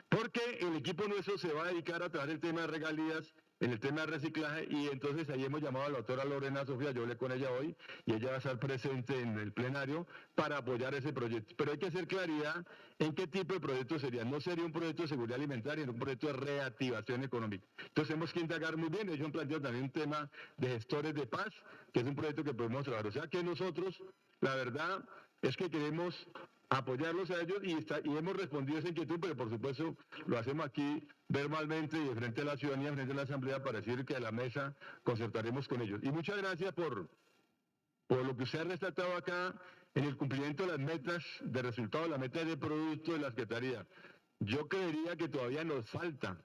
[SPEAKER 6] Porque el equipo nuestro se va a dedicar a trabajar el tema de regalías, en el tema de reciclaje, y entonces ahí hemos llamado a la doctora Lorena Sofía, yo hablé con ella hoy, y ella va a estar presente en el plenario para apoyar ese proyecto. Pero hay que hacer claridad en qué tipo de proyecto sería. No sería un proyecto de seguridad alimentaria, sino un proyecto de reactivación económica. Entonces tenemos que indagar muy bien. Ellos han planteado también un tema de gestores de paz, que es un proyecto que podemos trabajar. O sea que nosotros, la verdad, es que queremos apoyarlos a ellos y hemos respondido a esa inquietud, pero por supuesto lo hacemos aquí verbalmente y de frente a la ciudadanía, frente a la asamblea, para decir que a la mesa concertaremos con ellos. Y muchas gracias por lo que usted ha resaltado acá en el cumplimiento de las metas de resultados, las metas de producto de la Secretaría. Yo creería que todavía nos falta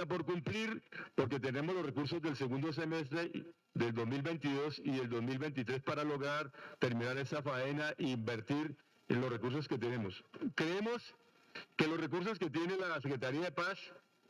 [SPEAKER 6] por cumplir, porque tenemos los recursos del segundo semestre del 2022 y el 2023 para lograr terminar esa faena e invertir en los recursos que tenemos. Creemos que los recursos que tiene la Secretaría de Paz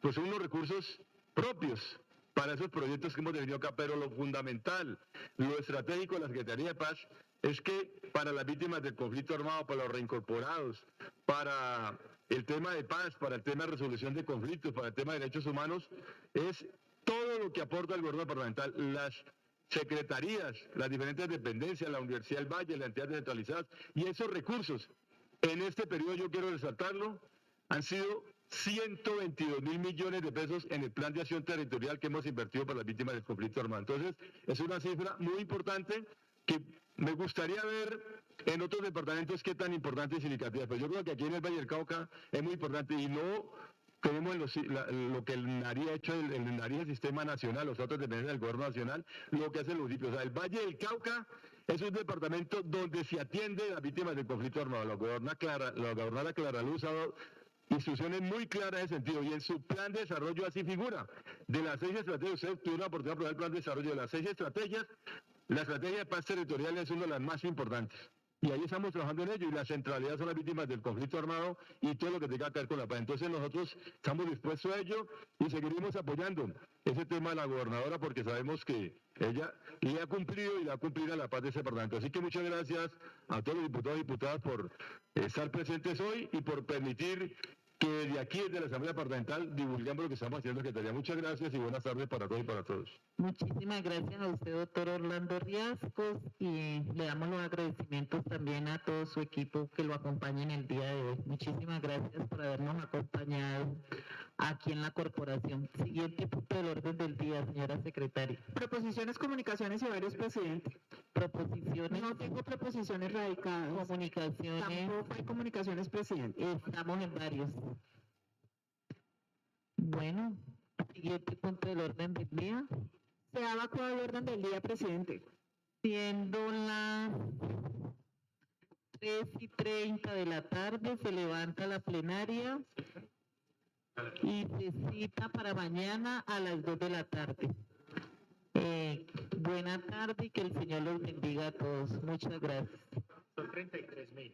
[SPEAKER 6] pues son unos recursos propios para esos proyectos que hemos definido acá, pero lo fundamental, lo estratégico de la Secretaría de Paz es que para las víctimas del conflicto armado, para los reincorporados, para el tema de paz, para el tema de resolución de conflictos, para el tema de derechos humanos, es todo lo que aporta el gobierno departamental, las secretarías, las diferentes dependencias, la Universidad del Valle, las entidades descentralizadas, y esos recursos, en este periodo yo quiero resaltarlo, han sido 122.000 millones de pesos en el plan de acción territorial que hemos invertido para las víctimas del conflicto armado. Entonces, es una cifra muy importante que me gustaría ver en otros departamentos qué tan importante y significativa. Pero yo creo que aquí en el Valle del Cauca es muy importante y no tenemos lo que el NARI ha hecho, el NARI, el Sistema Nacional, los otros dependientes del Gobierno Nacional, lo que hace el municipio. O sea, el Valle del Cauca es un departamento donde se atiende a las víctimas del conflicto armado. La gobernadora Clara Luz ha dado instrucciones muy claras en ese sentido, y en su plan de desarrollo así figura. De las 6 estrategias, ustedes tuvieron la oportunidad de aprobar el plan de desarrollo de las 6 estrategias, la estrategia de paz territorial es una de las más importantes. Y ahí estamos trabajando en ello, y la centralidad son las víctimas del conflicto armado y todo lo que tenga que ver con la paz. Entonces nosotros estamos dispuestos a ello y seguiremos apoyando ese tema de la gobernadora, porque sabemos que ella le ha cumplido y le va a cumplir a la paz de ese departamento. Así que muchas gracias a todos los diputados y diputadas por estar presentes hoy y por permitir que de aquí, desde la Asamblea Departamental, divulguemos lo que estamos haciendo en la Secretaría. Muchas gracias y buenas tardes para todos y para todos.
[SPEAKER 1] Muchísimas gracias a usted, doctor Orlando Riascos, y le damos los agradecimientos también a todo su equipo que lo acompaña en el día de hoy. Muchísimas gracias por habernos acompañado aquí en la corporación. Siguiente punto del orden del día, señora secretaria.
[SPEAKER 2] Proposiciones, comunicaciones y varios, presidente.
[SPEAKER 1] Proposiciones.
[SPEAKER 2] No tengo proposiciones radicadas.
[SPEAKER 1] Comunicaciones.
[SPEAKER 2] Tampoco hay comunicaciones, presidente.
[SPEAKER 1] Estamos en varios. Bueno, siguiente punto del orden del día.
[SPEAKER 2] Se ha evacuado el orden del día, presidente.
[SPEAKER 1] Siendo las 3:30 de la tarde, se levanta la plenaria y se cita para mañana a las 2 de la tarde. Buena tarde y que el Señor los bendiga a todos. Muchas gracias.
[SPEAKER 7] Son 33.000.